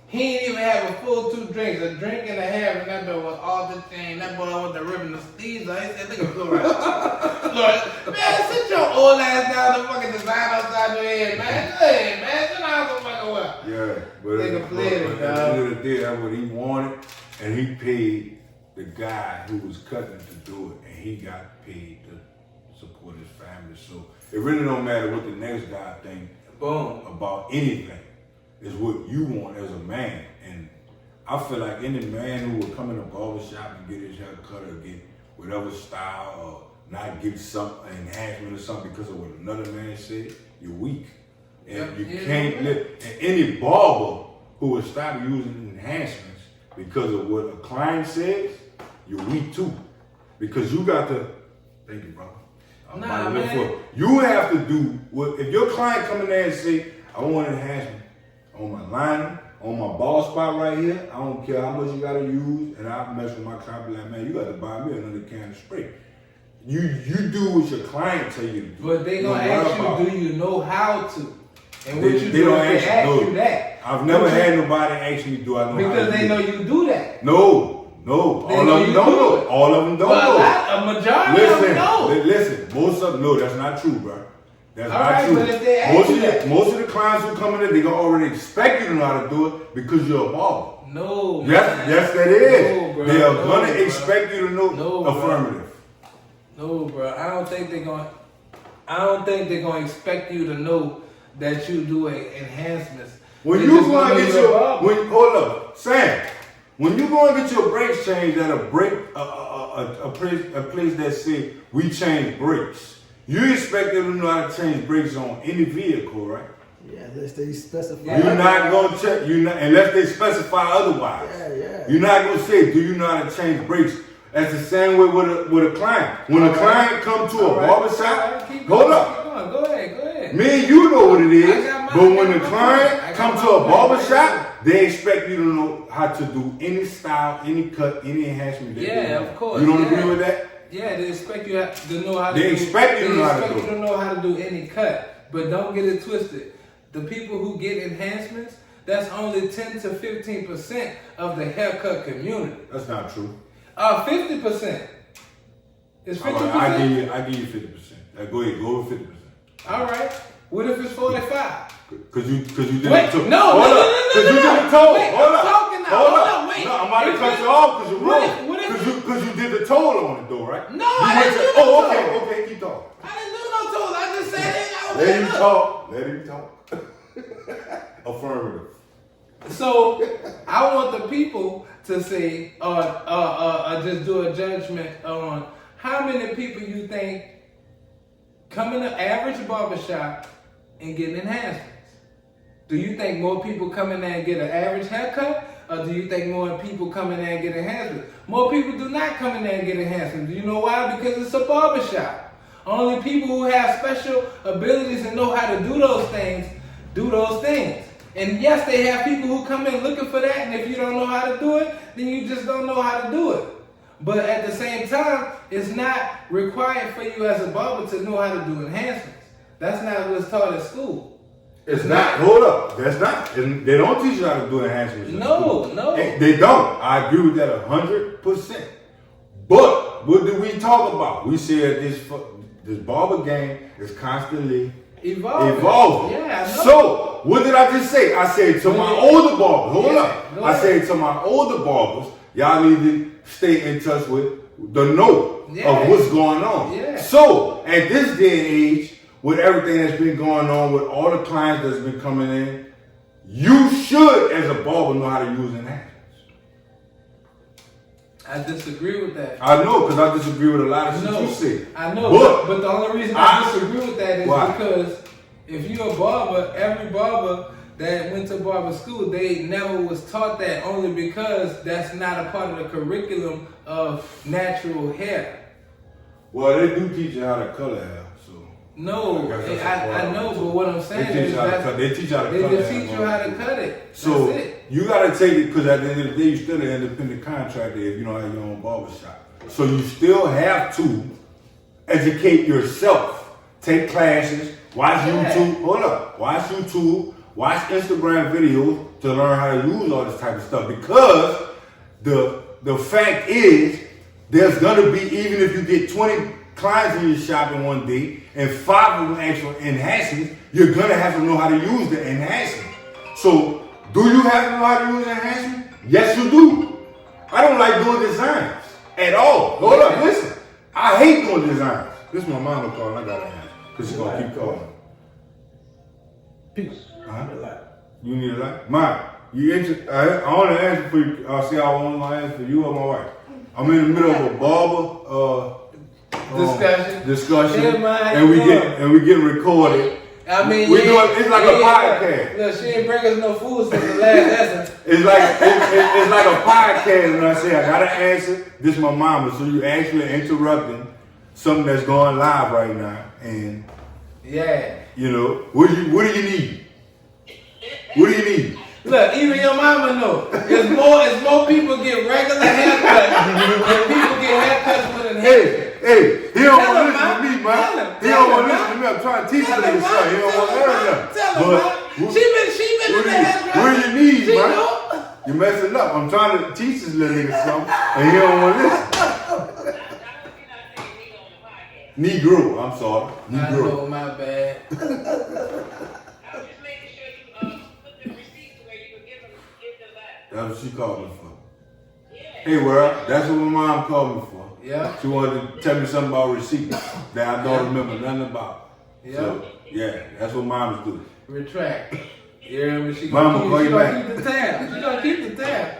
He didn't even have a full 2 drinks, a drink and a half, and that boy was all the thing. That boy was the ripping the sleeves. I said, look at go right. Look, man, sit your old ass down the fucking design outside your head, man. Go ahead, man. Sit down some fucking well. Yeah, but Nigga played it, at the end of the day, that's what he wanted, and he paid the guy who was cutting to do it, and he got paid to support his family. So it really don't matter what the next guy thinks about anything. It's what you want as a man. And I feel like any man who would come in a barbershop and get his hair cut or get whatever style or not get some enhancement or something because of what another man said, you're weak. And you can't live. And any barber who would stop using enhancements because of what a client says, you're weak too. Because you got to, thank you, brother. You have to do what, if your client come in there and say, I want an enhancement on my liner, on my ball spot right here, I don't care how much you gotta use, and I mess with my client, be like, man, you gotta buy me another can of spray. You do what your client tell you to do. But they gonna ask you, do you know how to? And what they, you they do don't if they ask you that? I've never had nobody ask me, do I know how to do Because they know you do that. No. All of them don't know. All of them don't know. A majority of them know. Listen, most of them know. That's not true, bro. That's all not right, true. but if they ask you that. Most of the clients who come in, they gonna already expect you to know how to do it because you're a barber. No. Yes, that is. No, bro. They are gonna expect you to know affirmative. No, bro. I don't think they're gonna expect you to know that you do enhancements. When you go and get hold up, Sam. When you go and get your brakes changed at a place that say we change brakes, you expect them to know how to change brakes on any vehicle, right? Yeah, unless they specify. You're not gonna check. Unless they specify otherwise. Yeah. You're not gonna say, "Do you know how to change brakes?" That's the same way with a client. When a client comes to a barbershop, hold up. Go ahead. Me and you know what it is. But when the client comes to a barbershop, they expect you to know how to do any style, any cut, any enhancement. Of course. You don't agree with that? Yeah, they expect you to know how to They expect you to know how to do any cut. But don't get it twisted. The people who get enhancements, that's only 10 to 15% of the haircut community. That's not true. 50%. It's 50%. I give you 50%. Go ahead, go with 50%. All right. What if it's 45? Cause you did wait, it too. No. Cause you did it toll. Wait, Hold I'm up. talking now. Hold Hold up. up. Wait. No, I'm about to cut you off because you're wrong. What if Cause you did the toll on it though, right? No, I didn't do no toll. Okay, keep talking. I didn't do no tools. I just said it. Let him talk. Affirmative. So I want the people to say, just do a judgment on how many people you think come in the average barbershop and get enhancements. Do you think more people come in there and get an average haircut? Or do you think more people come in there and get enhancements? More people do not come in there and get enhancements. Do you know why? Because it's a barbershop. Only people who have special abilities and know how to do those things, do those things. And yes, they have people who come in looking for that, and if you don't know how to do it, then you just don't know how to do it. But at the same time, it's not required for you as a barber to know how to do enhancements. That's not what's taught at school. It's not. Hold up. That's not. They don't teach you how to do enhancements. No. They don't. I agree with that 100%. But what do we talk about? We said this barber game is constantly evolving. Yeah, I know. So what did I just say? I said to my older barbers. Hold up. I said to my older barbers, y'all need to stay in touch with the note of what's going on. Yeah. So at this day and age, with everything that's been going on, with all the clients that's been coming in, you should, as a barber, know how to use enhancements. I disagree with that. I know, because I disagree with a lot of shit you say. I know, but the only reason I disagree with that is because if you're a barber, every barber that went to barber school, they never was taught that, only because that's not a part of the curriculum of natural hair. Well, they do teach you how to color hair. No, I know, but what I'm saying is they teach you how to cut it. They just teach you how to cut it. So that's it. You got to take it, because at the end of the day, you're still an independent contractor if you don't have your own barbershop. So you still have to educate yourself. Take classes, watch YouTube, watch YouTube, watch Instagram videos to learn how to use all this type of stuff. Because the fact is, there's gonna be, even if you get 20 clients in your shop in one day and 5 of them actual enhancements, you're gonna have to know how to use the enhancement. So, do you have to know how to use the enhancement? Yes, you do. I don't like doing designs at all. Hold up, listen. I hate doing designs. This is my mama calling. I gotta answer because she's gonna keep calling. Peace. You need a light? Mine. You interested? I want to answer for you. I'll see. I want to answer for you or my wife. I'm in the middle of a barber discussion, and we getting recorded. I mean, we doing it's like a podcast. Look, she ain't bring us no food since the last lesson. It's like it's like a podcast, and I say I gotta answer. This is my mama, so you actually interrupting something that's going live right now, and you know what do you need? What do you need? Look, even your mama know. It's more people get regular haircuts than people get haircuts with enhancements. Hey, he don't want to listen to me, man. He don't want to listen to me. I'm trying to teach him this stuff. He don't want to learn nothing. Tell him, man. She been in the hairdresser. What do you need, man? You're messing up. I'm trying to teach this little nigga something, and he don't want to listen. Negro, I'm sorry. Negro. I know, my bad. That's what she called me for. Hey, world, that's what my mom called me for. Yeah. She wanted to tell me something about receipts that I don't remember nothing about. Yeah. So, that's what moms do. Retract. You hear me? She Mama, call you back. Keep the tab. She gonna keep the tab.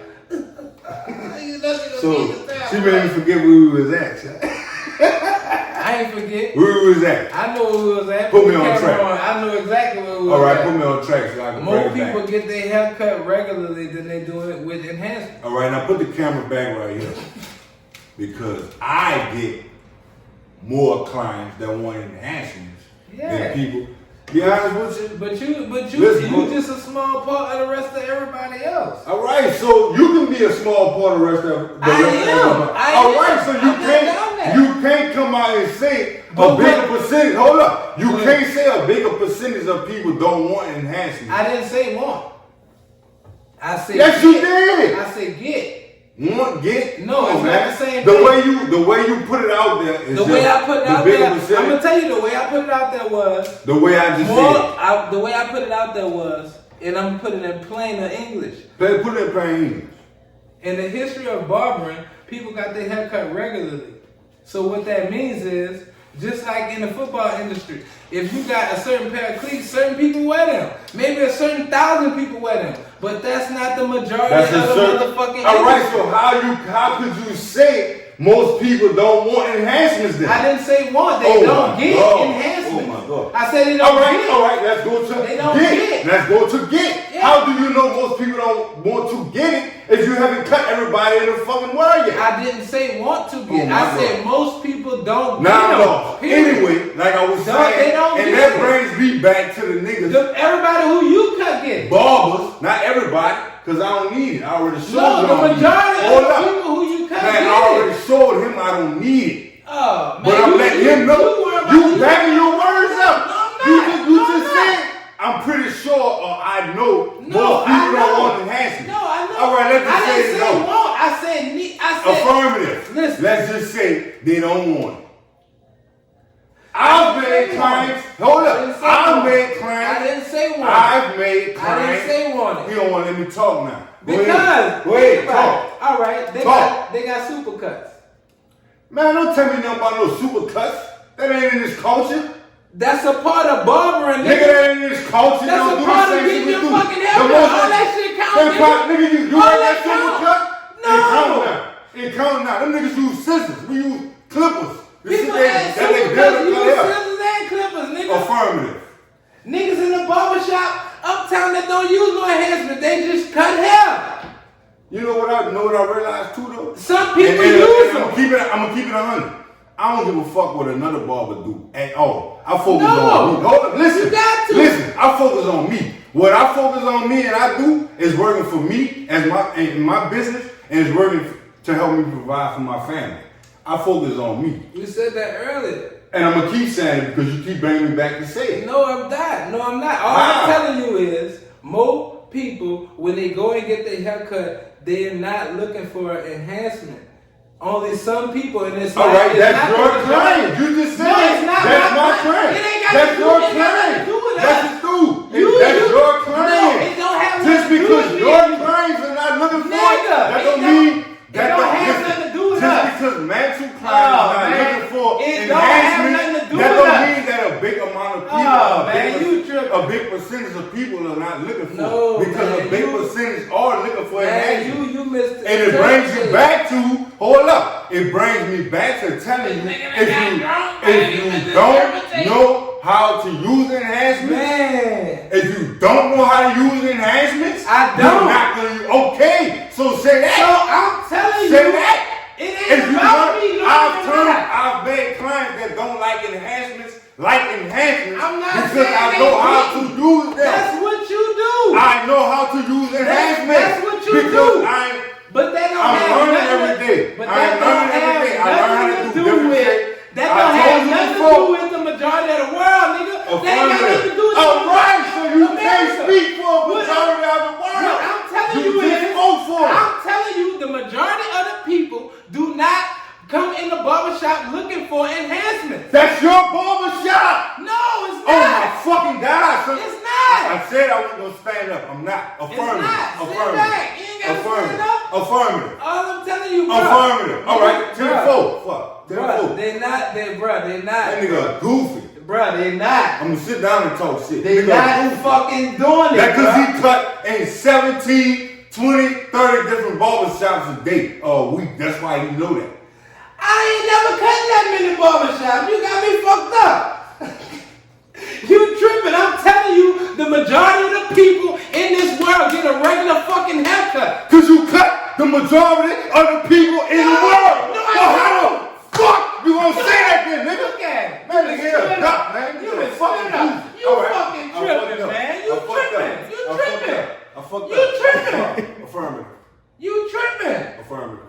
So, she made me forget where we was at. I ain't forget. Where we was at? I know where we was at. Put me on track. I know exactly where we was at. All right, put me on track so I can More bring it people back. get their hair cut regularly than they do it with enhancements. All right, now put the camera back right here. Because I get more clients that want enhancements than people. Be honest with you. But you Listen, just a small part of the rest of everybody else. All right, so you can be a small part of the rest of I am. All right, so you can't come out and say a bigger percentage. Hold up, you can't say a bigger percentage of people don't want enhancements. I didn't say want. I said yes, you did. I said get. Want get? No, it's not the same the thing. way you put it out there is the way I put it out there. percentage. I'm gonna tell you the way I put it out there was the way I just said. The way I put it out there was, and I'm putting it in plainer English. Put it in plain English. In the history of barbering, people got their hair cut regularly. So what that means is, just like in the football industry, if you got a certain pair of cleats, certain people wear them. Maybe a certain 1,000 people wear them. But that's not the majority of the motherfucking All right, industry. so how could you say most people don't want enhancements then? I didn't say want, they don't get enhancements. Oh my God. I said they don't get. All right, let's go to They don't get. Let's go to get. Yeah. How do you know most people don't want to get it if you haven't cut everybody in the fucking world yet? I didn't say want to get. I said most people don't Now, get them. Period. anyway, like I was They saying, don't and get that it. brings me back to the niggas. Everybody who you cut get. Barbers, not everybody, because I don't need it. I already showed No, you. the majority of the people who you cut Man, get I already showed him I don't need it. Oh, man, But I'm letting him know. You backing your words up. No, I'm You not. just said, I'm pretty sure or I know most people don't want enhancement. No, I know. All right, let's just I say didn't say no. want. I said need. I said Affirmative. Listen. Let's just say they don't want it. I've made clients. Hold up. I've made clients. I didn't say want. I've made I clients. didn't say want it. You don't want to let me talk now. Go Because ahead. Go ahead, talk. All right, they got supercuts. Man, don't tell me nothing about no super cuts. That ain't in this culture. That's a part of barbering, Nigga, that ain't in this culture. That's Don't a do part the of same getting shit your we do. fucking hair The cut. most- All that shit count, Nigga, you All like that that super count. cut? No. It count now. It count now. Them niggas use scissors. We use clippers. You see People that had they build supercuts, up use cut hair. scissors and clippers, nigga. Affirmative. Niggas in the barbershop uptown that don't use no enhancement, they just cut hair. You know what I realized too though? Some people And use I'm them. gonna keep it 100. I don't give a fuck what another barber do at all. I focus No. on me. Hold up, listen. You got to. Listen, I focus on me. What I focus on me and I do is working for me as in my business and it's working to help me provide for my family. I focus on me. You said that earlier. And I'm gonna keep saying it because you keep bringing me back to say it. No, I'm not. No, I'm not. All I'm telling you is, more people, when they go and get their haircut, they're not looking for an enhancement. Only some people in this. All right, that's your claim. You just said it's not that's my claim. It ain't got that's to do, your it ain't got claim. nothing to do with That's us. the truth. You- That's you- your claim. No, it don't have just nothing to do because with me. your claims are not looking for it, Nigga, that it don't don't- mean it that don't have listen, nothing to do with just us. because Manchu clients are not man. looking for It don't have enhancement, nothing to do that with don't us. mean that a big amount of people, a big percentage of people are not looking for No, it. Because man, a big percentage are looking for Man, enhancement. you missed it. And it brings you back to, hold up, it brings me back to telling you, if you don't know how to use enhancements, Man. if you don't know how to use enhancements, I don't. you're not gonna, okay, so say that. So I'm telling Say you, that. it If ain't you about don't- me. I've made clients that don't like enhancements, I'm not because saying I they know how to do. use them. That's what you do. I know how to use enhancements. That's what you because do. But that don't I'm have learning nothing every day. But I'm that don't learning every have day. I learn how to nothing do to do different with. shit. That I don't told have you nothing to before. do with the majority of the world, nigga. That ain't got nothing to do with All right, so you can't America. speak for a What majority of the world. What I'm telling you just is, spoke for it. I'm telling you, the majority of the people do not come in the barbershop looking for enhancements. That's your barbershop. No, it's not. Oh my fucking God, son. It's not. I said I wasn't gonna stand up. I'm not. Affirmative. not. Sit Affirmative. back. You ain't gotta Affirmative. stand up. Affirmative. All I'm telling you, bro. Affirmative. All right, Bruh. 10-4. Fuck. 10-4. Bruh, they not. They not. That nigga goofy. Bruh, they not. I'm gonna sit down and talk shit. They Nigga not goofy. fucking doing it. That cause bruh. he cut in 17, 20, 30 different barbershops a day. Oh, that's why he know that. I ain't never cut that many barbershops. You got me fucked up. You tripping. I'm telling you, the majority of the people in this world get a regular fucking haircut. Cause you cut the majority of the people in the world. No, So how the fuck you gonna say that then, nigga? Look at it. Man, nigga, you're a duck, man. You You're a been fucking fucking up. dude. You All right. fucking I fucked tripping, up. man. You I fucked tripping. up. You I fucked tripping. up. I fucked You up. tripping. Affirmative. You tripping. Affirmative.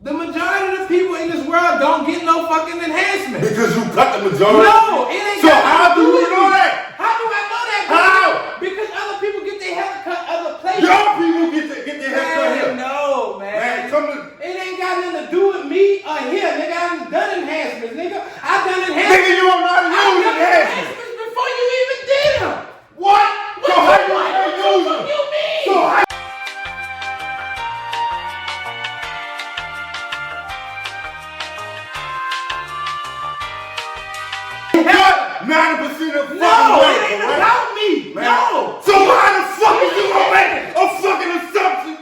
The majority of the people in this world don't get no fucking enhancement. Because you cut the majority. No, it ain't So got how nothing to do you with know me. that? How do I know that? How? Because other people get their hair cut other places. Your people get their hair cut here. No, man. Man, come to. It ain't got nothing to do with me or here, nigga. I've done enhancements, nigga. I've done enhancements. Nigga, you don't know how to I've use done enhancements. enhancements before you even did them. What? So how you What gonna the use fuck them? you mean? So how? Cut 90% of fucking No, it America, ain't right? about me. Man. No. So how the fuck is you gonna make a fucking assumption?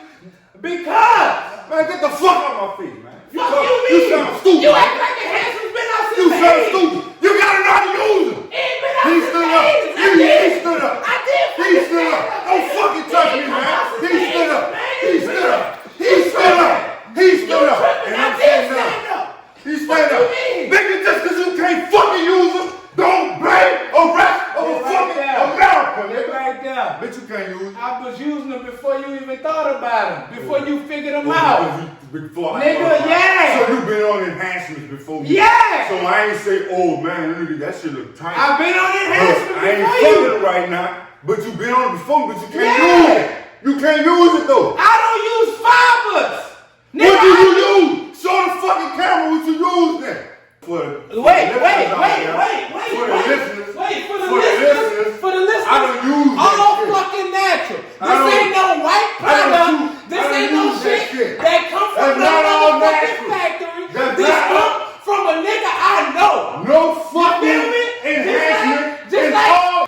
Because. Man, get the fuck out my face, man. Fuck you mean? You sound stupid. You act like enhancements been out since You the sound 80s. stupid. You gotta know how to use them. It ain't been out He since stood the up. 80s. I He did. stood up. I did. He stood up. Don't fucking touch me, man. He stood up. He stood up. He stood up. He stood up. And I'm standing up. He stand up. Nigga, just cause you can't fucking use them, don't blame a rest of a fucking America, They're nigga. right there. Bitch, you can't use them. I was using them before you even thought about them. Before you figured them out. Before Nigga, yeah. So you been on enhancements before me. Yeah. So I ain't say, oh man, nigga, that shit look tight. I've been on enhancements I ain't before feeling you. it right now, but you been on it before, but you can't Yeah. use it. You can't use it though. I don't use fibers. What do you use? Show the fucking camera what you use then. For the Wait, listeners wait, out wait, there, wait, wait, For the wait. listeners. Wait, for the For the listeners. listeners. For the listeners. I don't use that all shit. fucking natural. I This don't- ain't no white I don't product. use- This I don't ain't no use that shit shit. that come from That's no not all motherfucking natural. factory. That's This not come all- from a nigga I know. No You fucking feel me? enhancement. Just in like- all.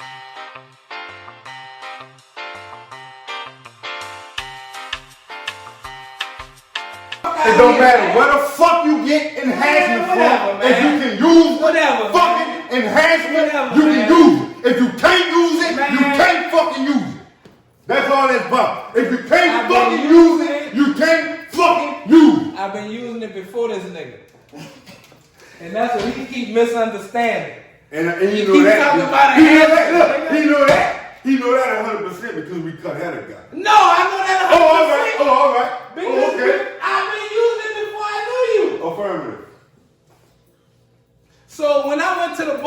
It don't matter where the fuck you get enhancement whatever, from. If man. you can use the Whatever, fucking man. enhancement, Whatever, you can man. use it. If you can't use it, you Man. can't fucking use it. That's all that's about. If you can't I've been fucking use using it, it. you can't fucking use it. I've been using it before this nigga. And that's what he keep misunderstanding. And He you know keep that. talking about He know that. enhancement, Look, nigga. he know that. He know that 100% because we cut head of guy. No, I know that 100%. Oh, all right. Oh, all right. Because Oh, okay. I've been using it before I knew you. Affirmative. So when I went to the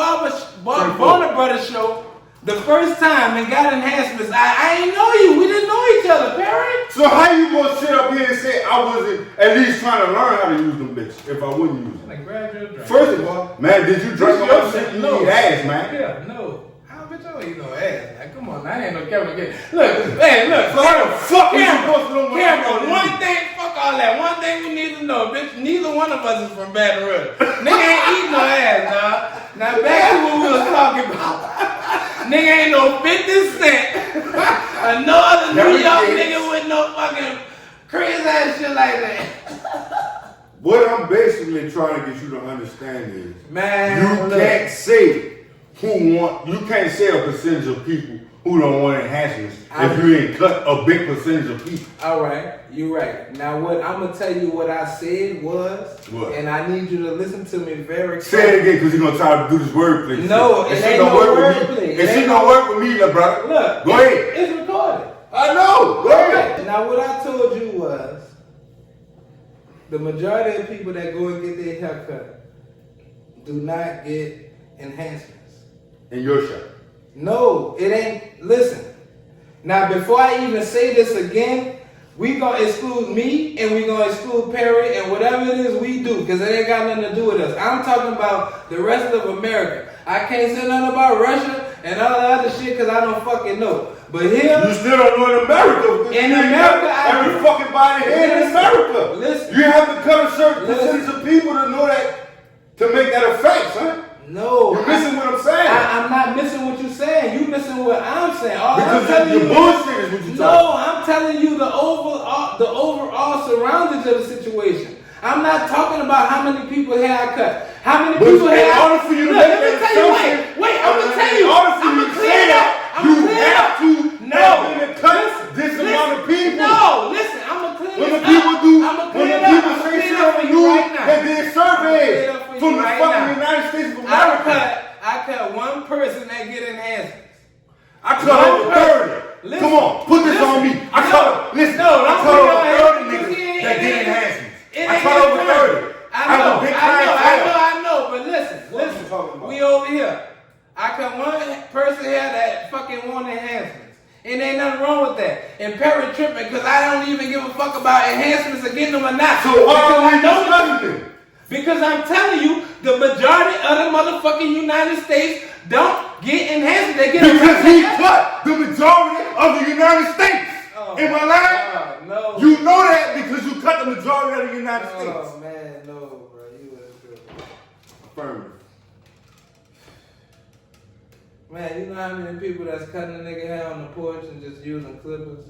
Warner Brothers show the first time and got enhancements, I ain't know you. We didn't know each other, Perry. So how you gonna sit up here and say I wasn't at least trying to learn how to use them bitches if I wouldn't use them? Like, grab your drink. First of all, man, did you drink your shit? You need ass, man. Yeah, no. How bitch I eat no ass? Like, come on, I ain't no Kevin again. Look, man, look. So how the fuck you supposed to know what I'm Cameron, gonna one do? thing, fuck all that. One thing we need to know, bitch. Neither one of us is from Baton Rouge. Nigga ain't eating no ass, dog. Now back to what we was talking about. Nigga ain't no 50 Cent. Or no other New York nigga with no fucking crazy ass shit like that. What I'm basically trying to get you to understand is, Man, you can't say you can't say a percentage of people who don't want enhancements if you ain't cut a big percentage of people. All right, you're right. Now what I'm gonna tell you what I said was, What? and I need you to listen to me very Say it again, because you're gonna try to do this wordplay. No, shit. it ain't no wordplay. It shit don't work with me, brother. Look, go ahead. It's recorded. I know. Go ahead. Now what I told you was, the majority of people that go and get their hair cut do not get enhancements. In your shop. No, it ain't. Listen. Now, before I even say this again, we gonna exclude me and we gonna exclude Perry and whatever it is we do, because it ain't got nothing to do with us. I'm talking about the rest of America. I can't say nothing about Russia and all the other shit because I don't fucking know. But here, you still don't know in America. In America, every fucking body here in America. Listen. You have to cut a certain percentage of people to know that, to make that a fact, son. No, you're missing what I'm saying. I'm not missing what you're saying. You missing what I'm saying. All because I'm telling you, bullshit is what you're talking. No, I'm telling you the overall surroundings of the situation. I'm not talking about how many people hair I cut. How many people hair? In order for you to Look, make let me that tell you. assumption, Wait. I'm gonna tell you. In order for you to say that, you have to cut this amount of people. No, listen. I'm gonna clear when this the people up. do, I'm gonna when clear the it up. people I'm say gonna shit clear it up on for you, you right now. they did surveys from the right fucking now. United States of America. I cut one person that get enhancements. I cut over 30. Listen, come on, put this on me. I cut over 30 niggas that get enhancements. I cut over 30. I know, but listen. We over here. I cut one person here that fucking want enhancements. And ain't nothing wrong with that. And Perry tripping because I don't even give a fuck about enhancements or getting them or not. So why are we discussing it? Because I'm telling you, the majority of the motherfucking United States don't get enhancements. They get because he cut the majority of the United States. Am I lying? No. You know that because you cut the majority of the United States. Oh man, no, bro. You was good. Affirmative. Man, you know how many people that's cutting a nigga hair on the porch and just using clippers?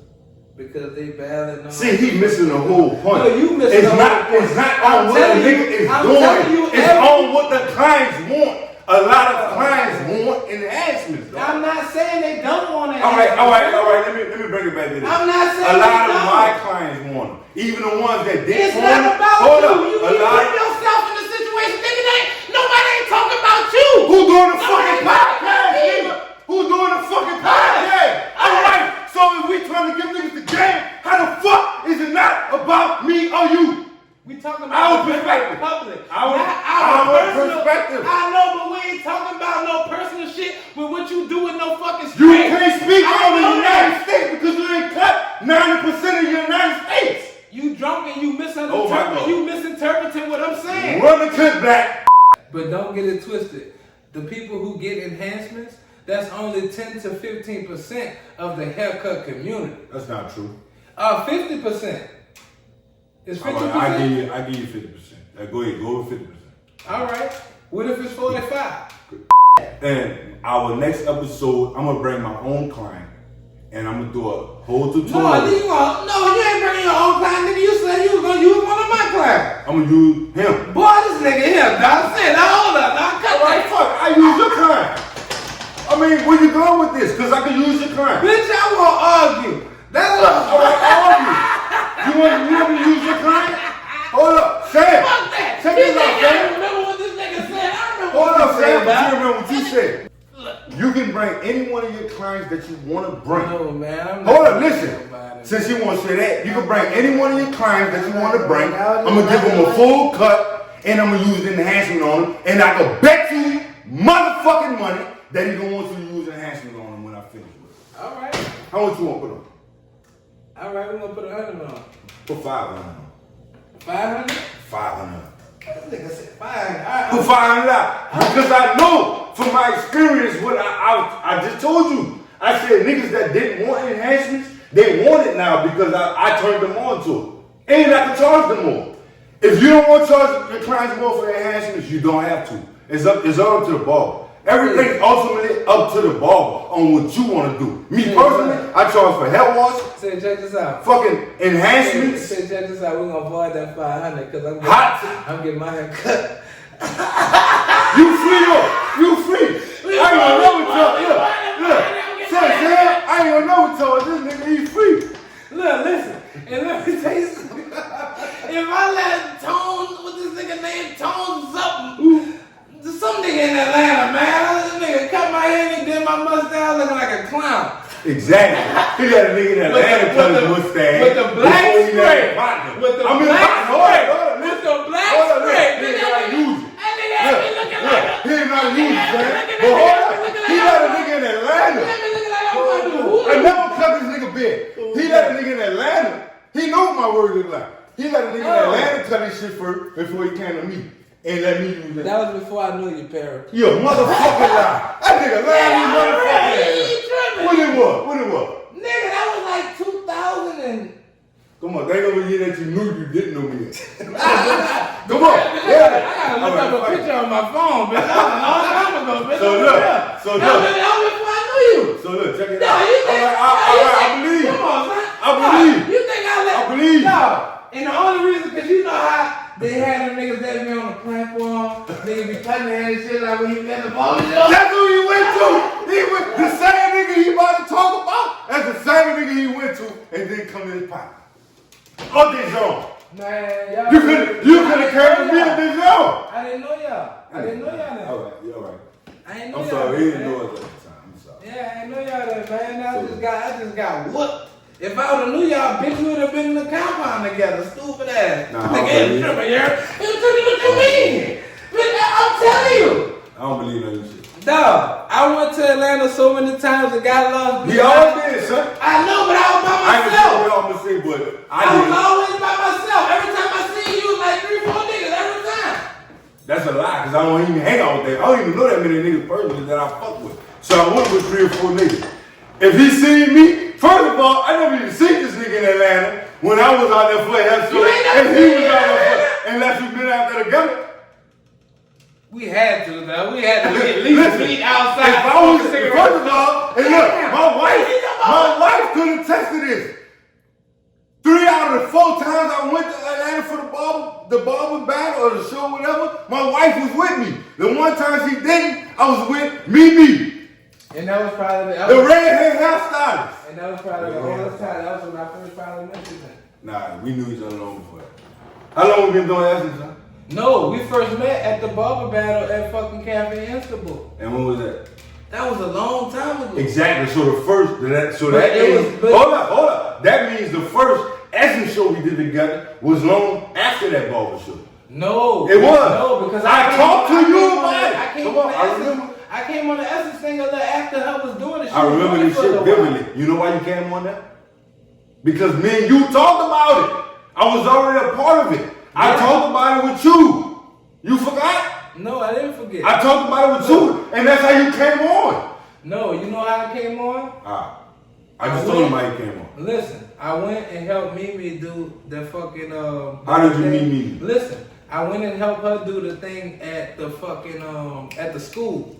Because they valid. See, he missing the whole point. No, you missing the whole point. It's not on what the nigga is doing. It's on what the clients want. A lot of clients want enhancements, though. I'm not saying they don't want All enhancements. right. Let me bring it back to this. I'm not saying a lot they of don't. my clients want them. Even the ones that didn't It's want them. not about Hold you. up. You keep putting yourself in a situation, nigga. Nobody ain't talking about you. Who doing the fucking podcast, nigga? Who doing the fucking podcast? All right. So if we trying to give niggas the game, how the fuck is it not about me or you? We talking Our about perspective. public. Our perspective. I know, but we ain't talking about no personal shit with what you do with no fucking You strength. can't speak I on the know United that. States because you ain't cut 90% of the United States. You drunk and you Oh my God. misinterpreting what I'm saying. Run the clip back. But don't get it twisted. The people who get enhancements, that's only 10 to 15% of the haircut community. That's not true. 50%. It's 50%. I give you 50%. Go ahead, go with 50%. All right. What if it's 45? And our next episode, I'm gonna bring my own client, and I'm gonna do a whole tutorial. No, you ain't bringing your own client, nigga. You said you was gonna use one of my clients. I'm gonna use him. Boy, this nigga here, dog. Said, hold up, dog. Cut All right, fuck. I use your client. I mean, where you going with this? Because I can use your client. Bitch, I won't argue. That's what All right, you want me to use your client? Hold up, Sam. Fuck that. Check This this out, nigga, I Sam. remember what this nigga said. I remember Hold what up, he Sam. said, But you dog. remember what you said. You can bring any one of your clients that you want to bring. No, man. I'm not Hold up, gonna listen. talk about it. Since you want to say that, you can bring any one of your clients that you want to bring. I'm going to give them a full cut. and I'm gonna use the enhancement on him, and I can bet you motherfucking money that he gonna want you to use enhancement on him when I finish with it. All right. How much you want to put on? All right, we're gonna put 100 on. Put 500 on. 500? 500. This nigga said 500. Put 500 out. Because I know from my experience what I just told you. I said niggas that didn't want enhancements, they want it now because I turned them on to it. And I can charge them more. If you don't want to charge your clients more for the enhancements, you don't have to. It's up to the barber. Everything's ultimately up to the barber on what you want to do. Me personally, I charge for hair wash. Say, check this out. Fucking enhancements. Say, check this out. We're gonna avoid that 500 because I'm getting my hair cut. You free though. You free. I ain't gonna never tell. Look. Sam, I ain't gonna never tell this nigga he's free. Look, listen. And let me tell you something. If I let Tone, what's this nigga name? Tone something. Some nigga in Atlanta, man. This nigga cut my hair and he did my mustache looking like a clown. Exactly. He got a nigga in Atlanta cut his mustache. With the black spray. With the black spray. With the black spray. He ain't gotta use it. That nigga had me looking like a... He ain't gotta use it, man. But hold on. He got a nigga in Atlanta. I never cut this nigga beard. He let a nigga in Atlanta. He know what my word is like. He let a nigga in Atlanta cut his shit first before he came to me. And let me use that. That was before I knew you, Perry. You a motherfucking lie. That nigga lying, you motherfucking What it was? What it was? Nigga, that was like 2000 and... Come on, they ain't gonna hear that you knew you didn't know me yet. Come on. Yeah. I gotta look up a picture on my phone, bitch. That was a long time ago, bitch. So look. That was before I knew you. So look, check it No, out. you think... I believe. Come on, son. I believe. You think I let... I believe. No. And the only reason, because you know how they had them niggas that be on the platform, they be cutting their head and shit like when he met the ball. That's who he went to. He went, the same nigga he about to talk about, that's the same nigga he went to and then come in his pocket. Oh, Dijon. Man, y'all... You could have carried me to Dijon. I didn't know y'all. I didn't know y'all then. All right, you're right. I didn't know I'm y'all. sorry, he then, didn't man. know us at the time. I'm sorry. Yeah, I didn't know y'all then, man. I just got whooped. If I would have knew y'all, bitch, we would have been in the compound together. Stupid ass. Nah, Nigga ain't tripping, yeah? What you mean? Bitch, I'm telling you. I don't believe in that shit. Dog, I went to Atlanta so many times and got lost. He always did, son. I know, but I was by I ain't myself. gonna say what I'm gonna say, but I was always by myself. Every time I see you, like 3, 4 niggas every time. That's a lie, because I don't even hang out with them. I don't even know that many niggas personally that I fuck with. So I went with 3 or 4 niggas. If he seen me, first of all, I never even seen this nigga in Atlanta when I was out there for a health show. And he was out there for, unless you've been out there together. We had to, though. We had to at least meet outside. If I was, first of all, and look, my wife could have tested this. 3 out of the 4 times I went to Atlanta for the barber battle or the show, whatever, my wife was with me. The one time she didn't, I was with Mimi. And that was probably the redhead hairstylist. And that was probably the whole time. That was when I first probably met you. Nah, we knew each other long before that. How long we been doing Essence, huh? No, we first met at the barber battle at fucking Cafe Istanbul. And when was that? That was a long time ago. Exactly. So the first, But hold up. That means the first Essence show we did together was long after that barber show. No. It was. No, because I talked to you about it. I came on the Essence thing a little after I was doing the shit. I remember this shit vividly. You know why you came on that? Because me and you talked about it. I was already a part of it. I talked about it with you. You forgot? No, I didn't forget. I talked about it with you, and that's how you came on. No, you know how I came on? I just told you how you came on. Listen, I went and helped Mimi do the fucking How did you meet Mimi? Listen, I went and helped her do the thing at the fucking at the school.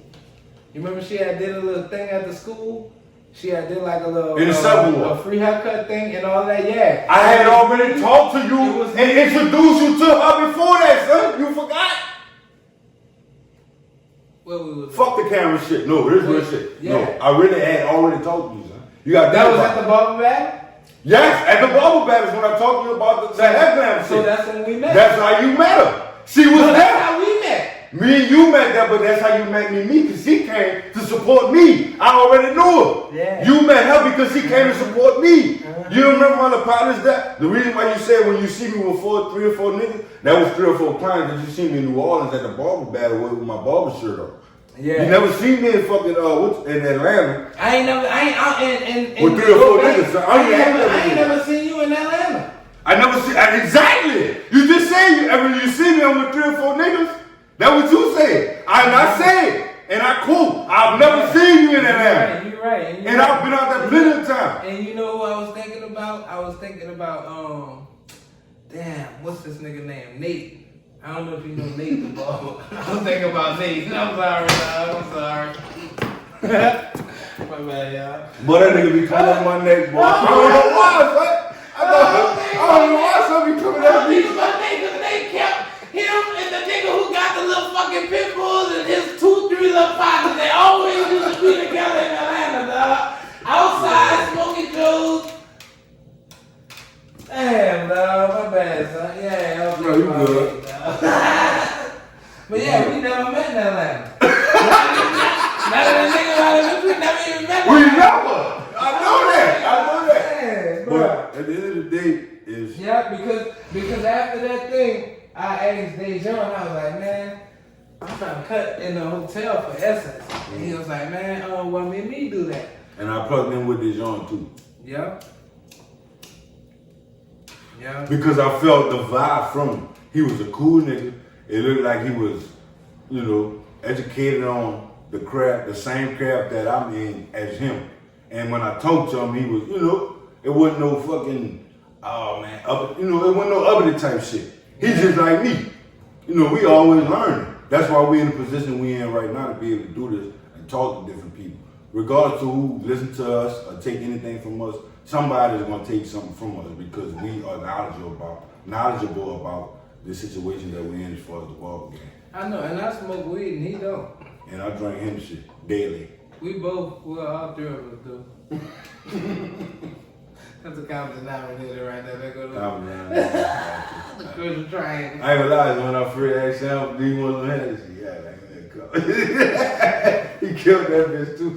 You remember she had did a little thing at the school? She had did like a little in the a free haircut thing and all that, yeah. I had already talked to you and introduced you to her before that, son. You forgot? Fuck the camera shit. No, this is real shit. Yeah. No, I really had already talked to you, son. You got that was at the barber battle? Yes, at the barber battle is when I talked to you about the headband shit. So that's when we met. That's how you met her. She was there. That's how we met. Me and you met that, but that's how you met me because she came to support me. I already knew it. Yeah. You met her because she came to support me. You remember one of the partners that? The reason why you said when you see me with 3 or 4 niggas, that was 3 or 4 clients that you see me in New Orleans at the barber battle with my barber shirt on. Yeah. You never seen me in fucking in Atlanta. I ain't never With 3 or 4 niggas. So I ain't never seen you in Atlanta. I never see exactly. You just say you see me, I'm with 3 or 4 niggas. That's what you said. I'm not saying, and I quote. I've never seen you in Atlanta. You're right. And I've been out there plenty of times. And you know who I was thinking about? I was thinking about damn, what's this nigga name? Nate. I don't know if you know Nate the barber. I was thinking about Nate. I'm sorry, dog. I'm sorry. My bad, y'all. Boy, that nigga be coming on my neck, boy. I don't know why, son. I don't know why some be coming at me. They kept him and the nigga who got the little fucking pit bulls and his 2, 3 little partners. They always used to be together in Atlanta, dog. Outside smoking Joes. Damn, dog. My bad, son. Yeah, I was No, you good. But yeah, we never met in Atlanta. Now that I think about it, we never even met. We never. I know that. Yeah, bro. But at the end of the day, is Yeah, because after that thing, I asked Dejon, I was like, man, I'm trying to cut in the hotel for Essence. And he was like, man, well, me do that. and I plugged in with Dejon too. Yeah. Yeah. Because I felt the vibe from him. He was a cool nigga. It looked like he was, educated on the craft, the same craft that I'm in as him. And when I talked to him, he was, it wasn't no fucking, it wasn't no uppity type shit. He's just like me. We always learn. That's why we're in the position we're in right now to be able to do this and talk to different people. Regardless of who listens to us or take anything from us, somebody's gonna take something from us because we are knowledgeable about the situation that we're in as far as the ball game. I know, and I smoke weed and he don't. And I drink him shit daily. All 3 of us do. That's a common denominator right there. That go to the crucial triangle. I ain't gonna lie, when I first asked him, do you want some Hennessy? Yeah, like, he killed that bitch too.